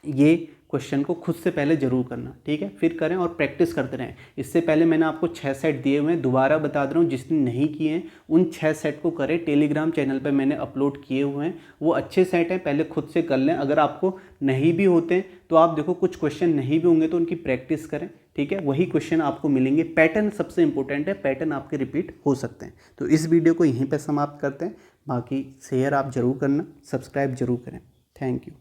ये क्वेश्चन को खुद से पहले जरूर करना, ठीक है, फिर करें और प्रैक्टिस करते रहें। इससे पहले मैंने आपको 6 सेट दिए हुए हैं, दोबारा बता दे रहा हूँ, जिसने नहीं किए हैं उन 6 सेट को करें। टेलीग्राम चैनल पे मैंने अपलोड किए हुए हैं, वो अच्छे सेट हैं, पहले खुद से कर लें। अगर आपको नहीं भी होते तो आप देखो कुछ क्वेश्चन नहीं भी होंगे तो उनकी प्रैक्टिस करें, ठीक है, वही क्वेश्चन आपको मिलेंगे। पैटर्न सबसे इंपॉर्टेंट है, पैटर्न आपके रिपीट हो सकते हैं। तो इस वीडियो को यहीं पर समाप्त करते हैं, बाकी शेयर आप जरूर करना, सब्सक्राइब जरूर करें। Thank you.